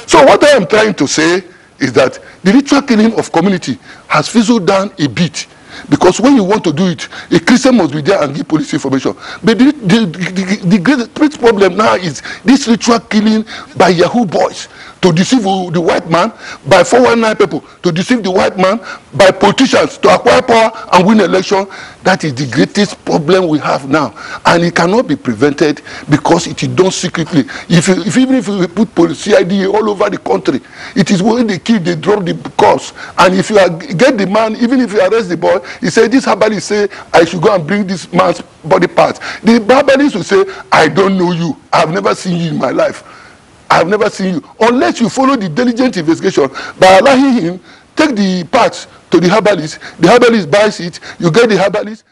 [SPEAKER 23] So what I am trying to say is that the ritual killing of community has fizzled down a bit. Because when you want to do it, a Christian must be there and give police information. But the great problem now is this ritual killing by Yahoo boys to deceive the white man, by 419 people to deceive the white man, by politicians to acquire power and win election. That is the greatest problem we have now. And it cannot be prevented because it is done secretly. Even if we put CID all over the country, it is when they kill, they drop the cause. And if you get the man, even if you arrest the boy, he said, this herbalist say, I should go and bring this man's body parts. The herbalist will say, I don't know you. I have never seen you in my life. I have never seen you. Unless you follow the diligent investigation by allowing him take the parts to the herbalist buys it, you get the herbalist.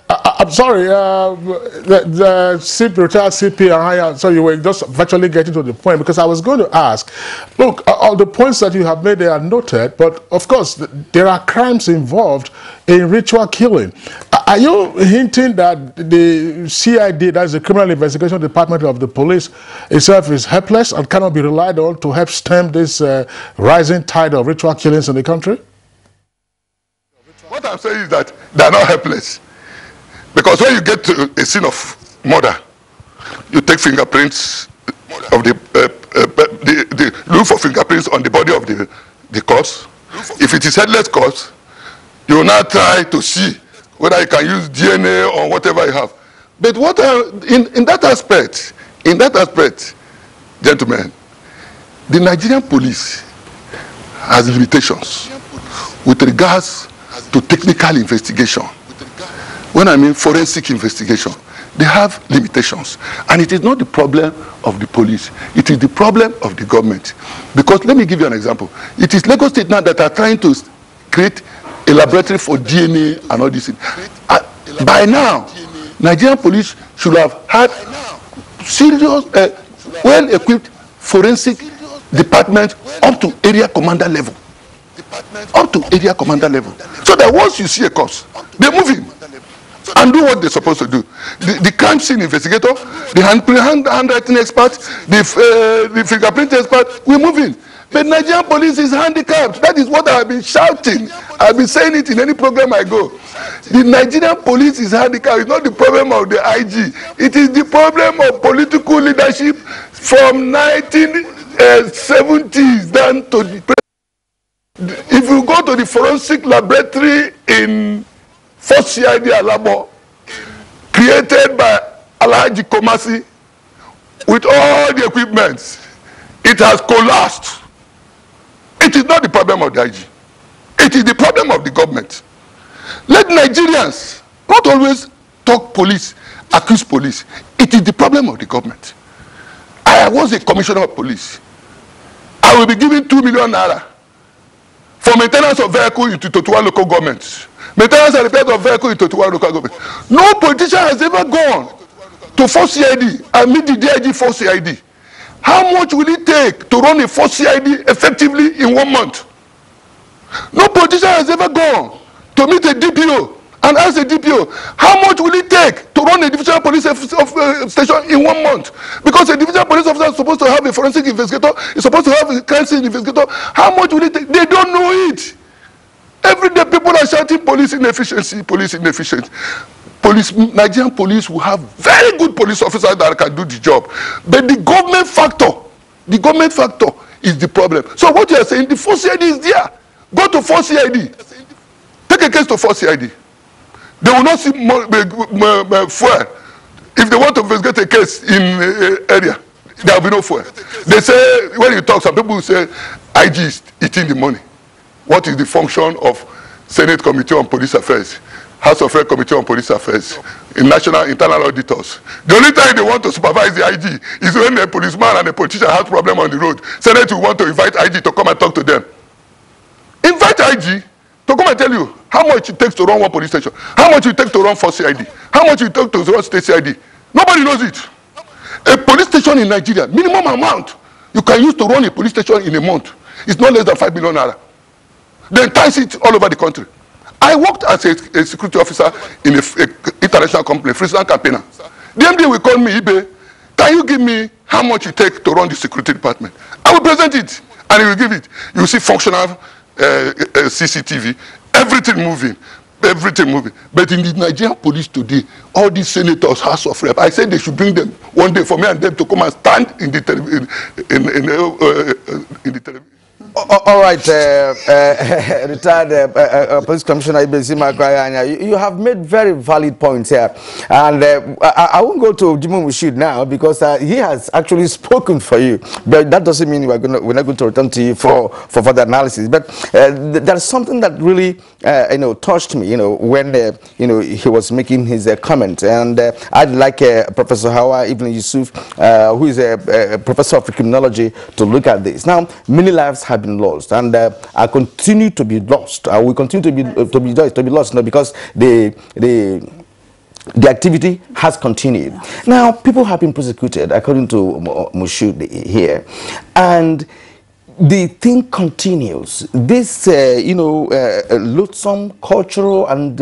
[SPEAKER 3] I'm sorry, the CP, retired CP, and so you were just virtually getting to the point, because I was going to ask, look, all the points that you have made, they are noted, but of course, there are crimes involved in ritual killing. Are you hinting that the CID, that is the Criminal Investigation Department of the police itself, is helpless and cannot be relied on to help stem this rising tide of ritual killings in the country?
[SPEAKER 23] What I'm saying is that they are not helpless. Because when you get to a scene of murder, you take fingerprints of look for fingerprints on the body of the corpse. If it is headless corpse, you will now try to see whether you can use DNA or whatever you have. But what in that aspect, gentlemen, the Nigerian police has limitations with regards to technical investigation. When I mean forensic investigation, they have limitations. And it is not the problem of the police. It is the problem of the government. Because let me give you an example. It is Lagos State now that are trying to create a laboratory for DNA and all this. By now, Nigerian police should have had serious, well-equipped forensic department up to area commander level. Up to area commander level. So that once you see a corpse, they move in and do what they're supposed to do. The crime scene investigator, the handwriting expert, the fingerprint expert, we move in. But Nigerian police is handicapped. That is what I have been shouting. I've been saying it in any program I go. The Nigerian police is handicapped. It's not the problem of the IG. It is the problem of political leadership from 1970s down to the present. If you go to the forensic laboratory in First CID Alabo, created by Alhaji Komasi, with all the equipment, it has collapsed. It is not the problem of the IG. It is the problem of the government. Let Nigerians not always talk police, accuse police. It is the problem of the government. I was a commissioner of police. I will be given 2 million naira for maintenance of vehicle into Totuwa local government. Maintenance and repair of vehicle into Totuwa local government. No politician has ever gone to 4 CID and meet the DIG 4 CID. How much will it take to run a 4 CID effectively in 1 month? No politician has ever gone to meet a DPO and ask the DPO, how much will it take to run a divisional police station in 1 month? Because a divisional police officer is supposed to have a forensic investigator, is supposed to have a crime scene investigator. How much will it take? They don't know it. Every day people are shouting police inefficiency, police inefficiency. Nigerian police will have very good police officers that can do the job. But the government factor is the problem. So what you are saying, the 4 CID is there. Go to 4 CID. Take a case to 4 CID. They will not see fuel. If they want to investigate a case in area, there will be no fuel. They say, when you talk, some people will say, IG is eating the money. What is the function of Senate Committee on Police Affairs? House of Rep Committee on Police Affairs, in National Internal Auditors. The only time they want to supervise the IG is when a policeman and a politician have problem on the road. Senate will want to invite IG to come and talk to them. Invite IG to come and tell you how much it takes to run one police station, how much it takes to run 4 CID, how much it takes to run state CID. Nobody knows it. A police station in Nigeria, minimum amount you can use to run a police station in a month is not less than 5 million naira. They entice it all over the country. I worked as a security officer in an international company, Friesland Campaigner. The MD will call me, Ibe, can you give me how much it takes to run the security department? I will present it, and he will give it. You see functional CCTV, everything moving. Everything moving. But in the Nigerian police today, all these senators, House of Rep, I said they should bring them one day for me and them to come and stand in the television.
[SPEAKER 1] All right, retired Police Commissioner Ibezima Kwayanya, you have made very valid points here, and I won't go to Jimoh Mushid now because he has actually spoken for you, but that doesn't mean we're not going to return to you for further analysis. But there's something that really touched me, when he was making his comment, and I'd like Professor Hawa Ibn Yusuf, who is a professor of criminology, to look at this. Now, many lives have been lost, and I continue to be lost. I will continue to be lost because the activity has continued. Now, people have been prosecuted, according to Mushud here, and the thing continues. This, loathsome cultural and,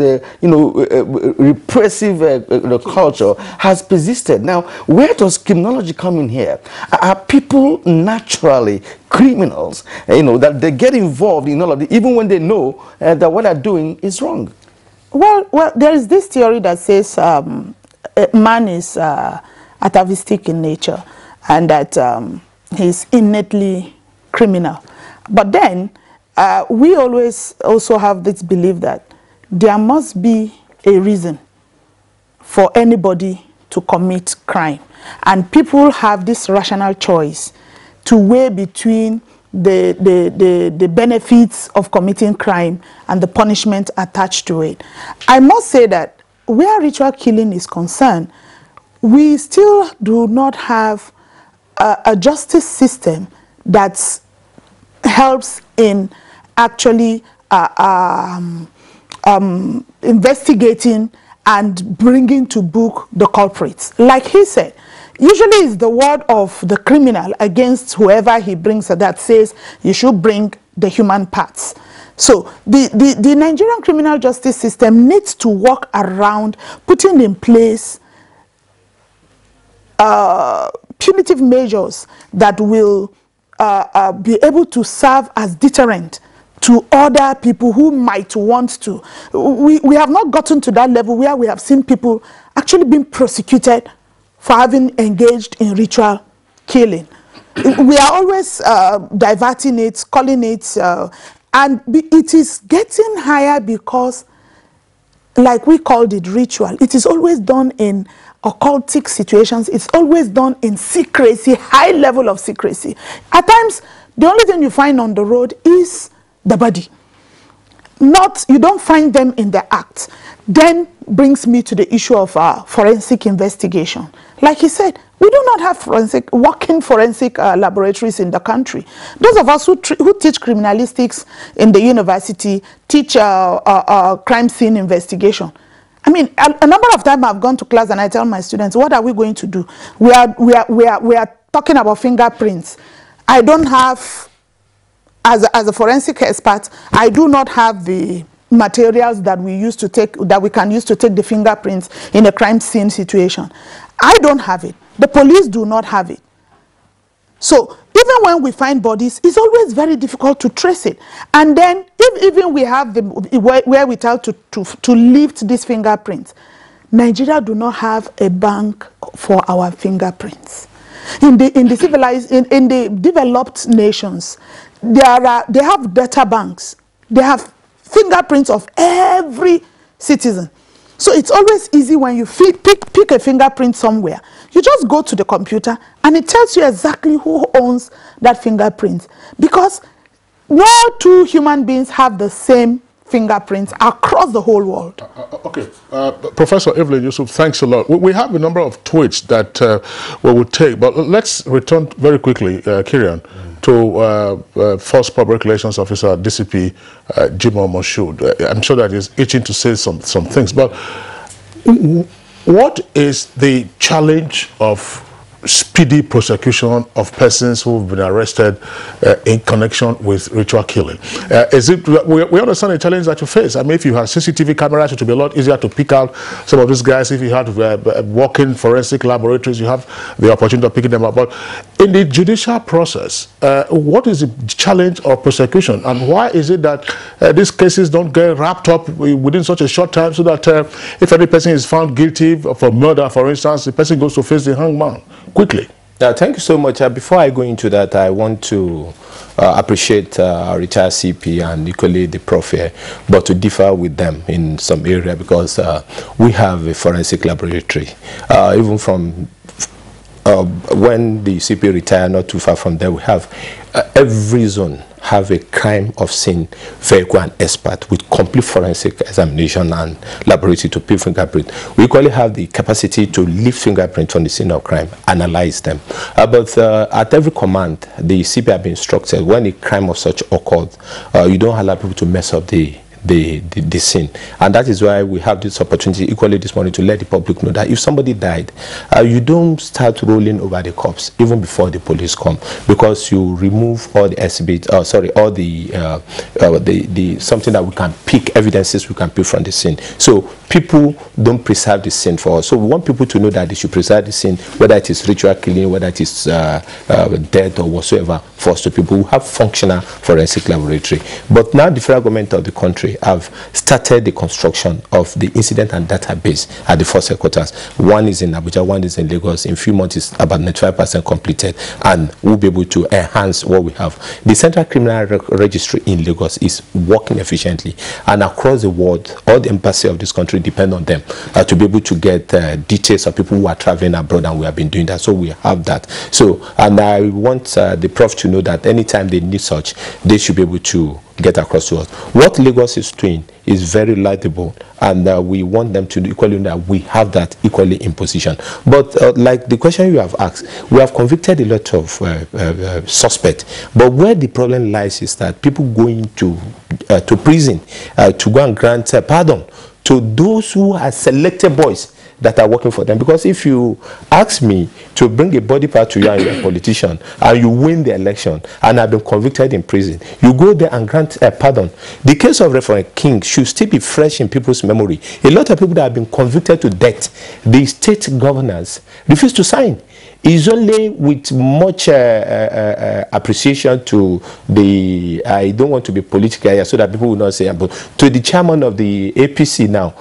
[SPEAKER 1] repressive culture has persisted. Now, where does criminology come in here? Are people naturally criminals, that they get involved in all of it, even when they know that what they're doing is wrong?
[SPEAKER 5] Well, there is this theory that says man is atavistic in nature, and that he's innately criminal. But then we always also have this belief that there must be a reason for anybody to commit crime, and people have this rational choice to weigh between the benefits of committing crime and the punishment attached to it. I must say that where ritual killing is concerned, we still do not have a justice system that helps in actually investigating and bringing to book the culprits. Like he said, usually it's the word of the criminal against whoever he brings that says you should bring the human parts. So the Nigerian criminal justice system needs to work around putting in place punitive measures that will be able to serve as deterrent to other people who might want to. We have not gotten to that level where we have seen people actually being prosecuted for having engaged in ritual killing. We are always diverting it, calling it, and it is getting higher because, like we called it ritual, it is always done in occultic situations. It's always done in secrecy, high level of secrecy. At times, the only thing you find on the road is the body. You don't find them in the act. Then brings me to the issue of forensic investigation. Like he said, we do not have working forensic laboratories in the country. Those of us who teach criminalistics in the university teach crime scene investigation. I mean, a number of times I've gone to class and I tell my students, what are we going to do? We are talking about fingerprints. I don't have, as a forensic expert, I do not have the materials that we can use to take the fingerprints in a crime scene situation. I don't have it. The police do not have it. So even when we find bodies, it's always very difficult to trace it. And then if even we have the wherewithal to lift these fingerprints, Nigeria do not have a bank for our fingerprints. In the developed nations, they have data banks. They have fingerprints of every citizen. So it's always easy when you pick a fingerprint somewhere. You just go to the computer and it tells you exactly who owns that fingerprint. Because no two human beings have the same fingerprints across the whole world.
[SPEAKER 3] Okay, Professor Evelyn Yusuf, thanks a lot. We have a number of tweets that we will take, but let's return very quickly, Kirian, to Force Public Relations Officer DCP Jimoh Moshood. I'm sure that he's itching to say some things, but what is the challenge of speedy prosecution of persons who've been arrested in connection with ritual killing? Is it, we understand the challenge that you face. I mean, if you have CCTV cameras, it would be a lot easier to pick out some of these guys. If you had walk-in forensic laboratories, you have the opportunity of picking them up. But in the judicial process, what is the challenge of prosecution, and why is it that these cases don't get wrapped up within such a short time, so that if any person is found guilty for murder, for instance, the person goes to face the hangman quickly?
[SPEAKER 6] Thank you so much. Before I go into that, I want to appreciate our retired CP and equally the prof here, but to differ with them in some area, because we have a forensic laboratory. Even from when the CP retired, not too far from there, we have every zone have a crime of scene vehicle and expert with complete forensic examination and laboratory to pick fingerprint. We equally have the capacity to lift fingerprint from the scene of crime, analyze them. But at every command, the CP have been instructed when a crime of such occurs, you don't allow people to mess up the scene, and that is why we have this opportunity equally this morning to let the public know that if somebody died, you don't start rolling over the corpse even before the police come, because you remove all the exhibits, all the something that we can pick, evidences we can pick from the scene. So people don't preserve the scene for us. So we want people to know that they should preserve the scene, whether it is ritual killing, whether it is death or whatsoever. For us to people who have functional forensic laboratory. But now the federal government of the country have started the construction of the incident and database at the force headquarters. One is in Abuja, one is in Lagos. In a few months, it's about 95% completed, and we'll be able to enhance what we have. The Central Criminal Registry in Lagos is working efficiently, and across the world, all the embassies of this country depend on them to be able to get details of people who are traveling abroad, and we have been doing that. So we have that. So, and I want the prof to know that anytime they need such, they should be able to get across to us. What Lagos is doing is very laudable, and we want them to equally know that we have that equally in position. But like the question you have asked, we have convicted a lot of suspects, but where the problem lies is that people going to prison to go and grant pardon to those who are selected boys that are working for them. Because if you ask me to bring a body part to you and you're a politician and you win the election and have been convicted in prison, you go there and grant a pardon. The case of Reverend King should still be fresh in people's memory. A lot of people that have been convicted to death, the state governors refuse to sign. It's only with much appreciation to the, I don't want to be political here so that people will not say, but to the chairman of the APC now,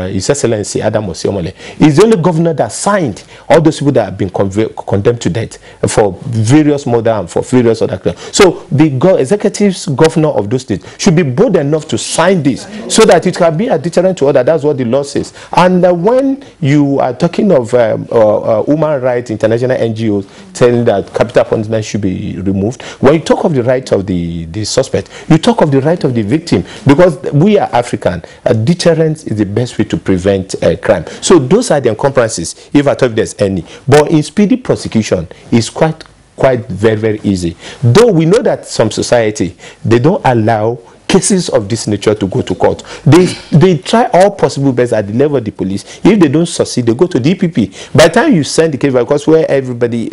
[SPEAKER 6] His Excellency Adam Osiomole, is the only governor that signed all those people that have been condemned to death for various murder and for various other crimes. So the executives, governor of those states should be bold enough to sign this so that it can be a deterrent to others. That's what the law says. And when you are talking of human rights, international NGOs telling that capital punishment should be removed, when you talk of the right of the suspect, you talk of the right of the victim, because we are African. Deterrence is the best way to prevent crime. So those are the encumbrances, if at all there's any. But in speedy prosecution, it's quite very, very easy. Though we know that some society, they don't allow cases of this nature to go to court. They try all possible best at the level of the police. If they don't succeed, they go to DPP. By the time you send the case, because where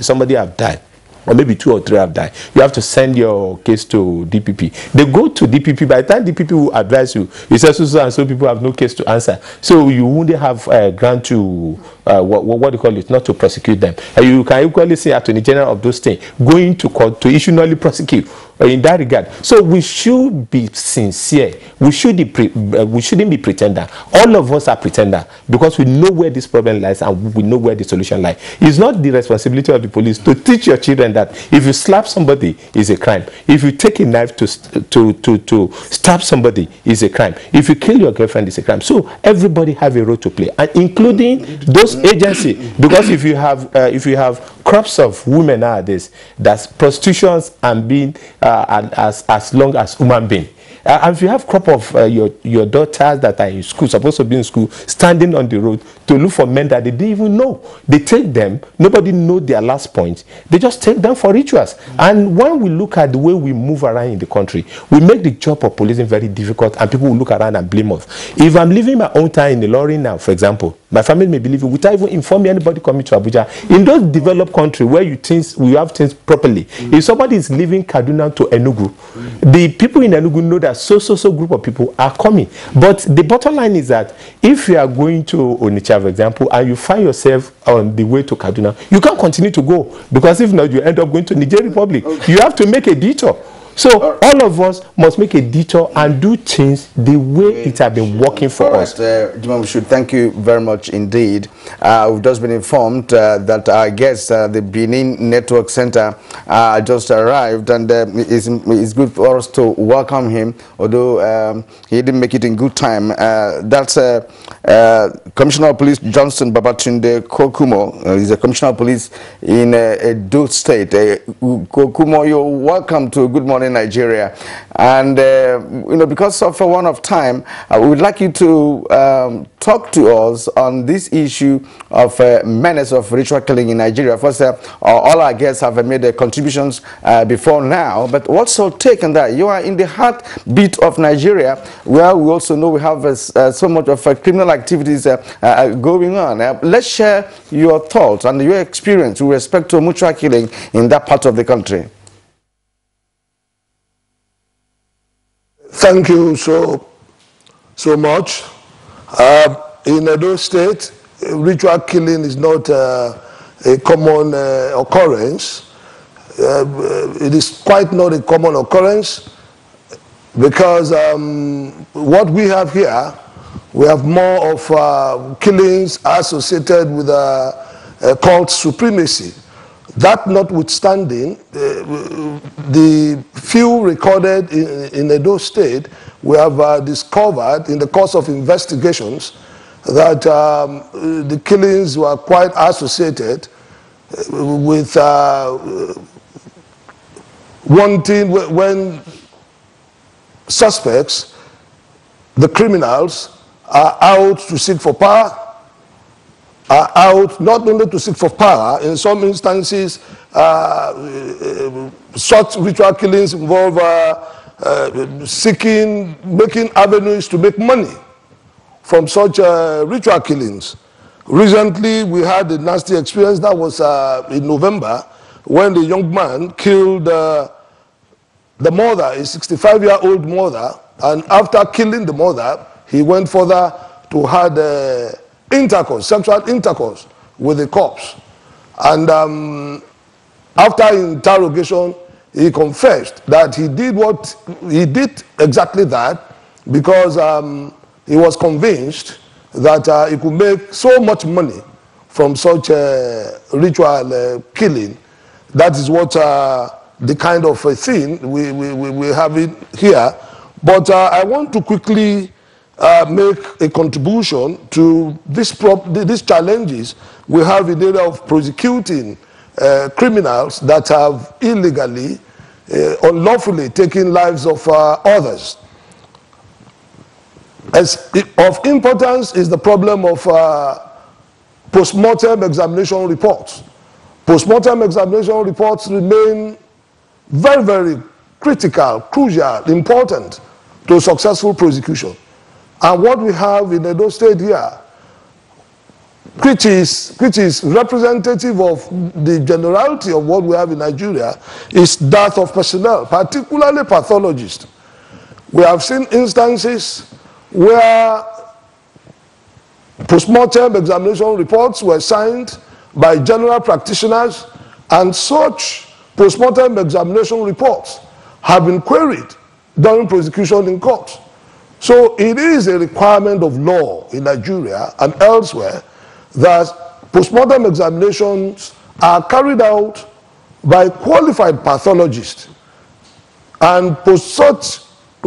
[SPEAKER 6] somebody have died, or maybe 2 or 3 have died, you have to send your case to DPP. They go to DPP. By the time DPP will advise you, it says so and so people have no case to answer. So you wouldn't have grant to what do you call it, not to prosecute them. You can equally say Attorney General of those things going to court to issue nullly prosecute. In that regard, so we should be sincere. We shouldn't be pretender. All of us are pretender because we know where this problem lies and we know where the solution lies. It's not the responsibility of the police to teach your children that if you slap somebody, it's a crime. If you take a knife to stab somebody, it's a crime. If you kill your girlfriend, it's a crime. So everybody have a role to play, and including those agencies. Because if you have crops of women nowadays, that's prostitutions and being as long as human being. And if you have crop of your daughters that are in school, supposed to be in school, standing on the road to look for men that they didn't even know. They take them, nobody know their last point. They just take them for rituals. And when we look at the way we move around in the country, we make the job of policing very difficult, and people will look around and blame us. If I'm living my own time in the lorry now, for example, my family may be living without even informing anybody coming to Abuja. In those developed countries where we have things properly, if somebody is leaving Kaduna to Enugu, the people in Enugu know that so group of people are coming. But the bottom line is that if you are going to Onitsha, for example, and you find yourself on the way to Kaduna, you can't continue to go, because if not, you end up going to Niger Republic. You have to make a detour. So all of us must make a detour and do things the way it has been working for us.
[SPEAKER 1] Jimam, we should thank you very much indeed. We've just been informed that our guest, the Benin Network Center, just arrived, and it's good for us to welcome him, although he didn't make it in good time. That's Commissioner of Police Johnson Babatunde Kokumo. He's a Commissioner of Police in Edo State. Kokumo, you're welcome to Good Morning Nigeria, and you know, because of one of time, we would like you to talk to us on this issue of menace of ritual killing in Nigeria. First, all our guests have made their contributions before now, but what's your take on that? You are in the heartbeat of Nigeria, where we also know we have so much of criminal activities going on. Let's share your thoughts and your experience with respect to ritual killing in that part of the country.
[SPEAKER 23] Thank you so much. In Edo State, ritual killing is not a common occurrence. It is quite not a common occurrence, because what we have here, we have more of killings associated with cult supremacy. That notwithstanding, the few recorded in Edo State, we have discovered in the course of investigations that the killings were quite associated with when suspects, the criminals, are out to seek for power, are out not only to seek for power. In some instances, such ritual killings involve making avenues to make money from such ritual killings. Recently, we had a nasty experience that was in November, when the young man killed the mother, a 65-year-old mother, and after killing the mother, he went further to have intercourse, sexual intercourse with the corpse. And after interrogation, he confessed that he did exactly that because he was convinced that he could make so much money from such ritual killing. That is what the kind of a thing we have it here. But I want to quickly make a contribution to these challenges we have in the area of prosecuting criminals that have illegally, unlawfully taken lives of others. Of importance is the problem of post-mortem examination reports. Post-mortem examination reports remain very, very critical, crucial, important to successful prosecution. And what we have in Edo State here, which is representative of the generality of what we have in Nigeria, is death of personnel, particularly pathologists. We have seen instances where post-mortem examination reports were signed by general practitioners, and such post-mortem examination reports have been queried during prosecution in court. So it is a requirement of law in Nigeria and elsewhere that post-mortem examinations are carried out by qualified pathologists, and such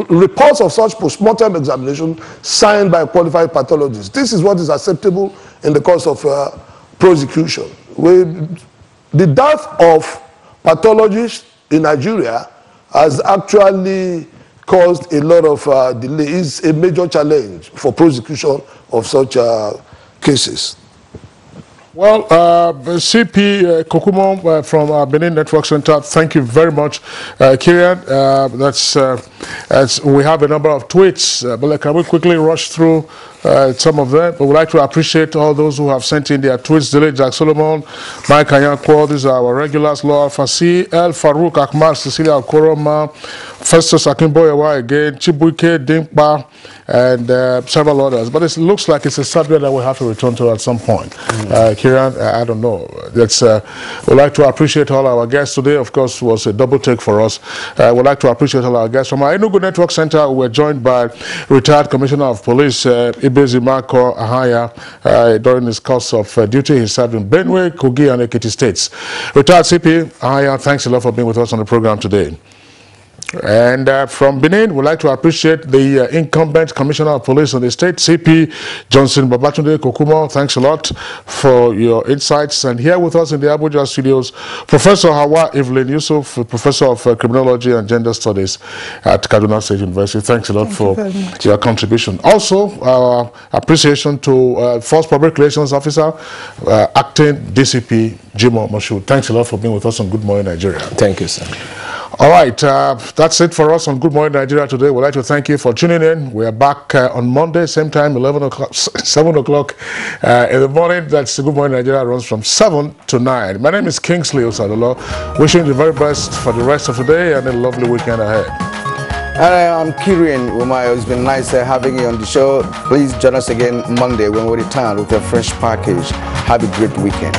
[SPEAKER 23] reports of such post-mortem examination signed by qualified pathologists. This is what is acceptable in the course of prosecution. The death of pathologists in Nigeria has actually
[SPEAKER 3] caused a lot of delay. It's a major challenge for prosecution of such cases. Well, CP Kokumo from Benin Network Center, thank you very much. Kirian, we have a number of tweets, but can we quickly rush through some of them? We would like to appreciate all those who have sent in their tweets. Dele Jack Solomon, Mike Anyankwo, these are our regulars, Laura Fasi, El Farouk Akmal, Cecilia Okoroma, Festus Akimboyewa again, Chibuike Dinkpa, and several others. But it looks like it's a subject that we'll have to return to at some point. Kieran, I don't know. We'd like to appreciate all our guests today. Of course, it was a double take for us. We'd like to appreciate all our guests. From our Enugu Network Center, we're joined by retired Commissioner of Police, Ibezi Marco Ahaya. During his course of duty, he served in Benue, Kogi, and Ekiti states. Retired CP Ahaya, thanks a lot for being with us on the program today. And from Benin, we'd like to appreciate the incumbent Commissioner of Police in the state, CP Johnson Babatunde Kokumo. Thanks a lot for your insights. And here with us in the Abuja studios, Professor Hawa Evelyn Yusuf, Professor of Criminology and Gender Studies at Kaduna State University. Thanks a lot for your contribution. Also, our appreciation to Force Public Relations Officer, Acting DCP Jimo Moshood. Thanks a lot for being with us on Good Morning Nigeria.
[SPEAKER 6] Thank you, sir.
[SPEAKER 3] All right, that's it for us on Good Morning Nigeria today. We'd like to thank you for tuning in. We are back on Monday, same time, 11 o'clock, 7 o'clock in the morning. That's Good Morning Nigeria, runs from 7 to 9. My name is Kingsley Osadolo. Wishing you the very best for the rest of the day and a lovely weekend ahead.
[SPEAKER 1] And I'm Kirian Umayo. It's been nice having you on the show. Please join us again Monday when we return with a fresh package. Have a great weekend.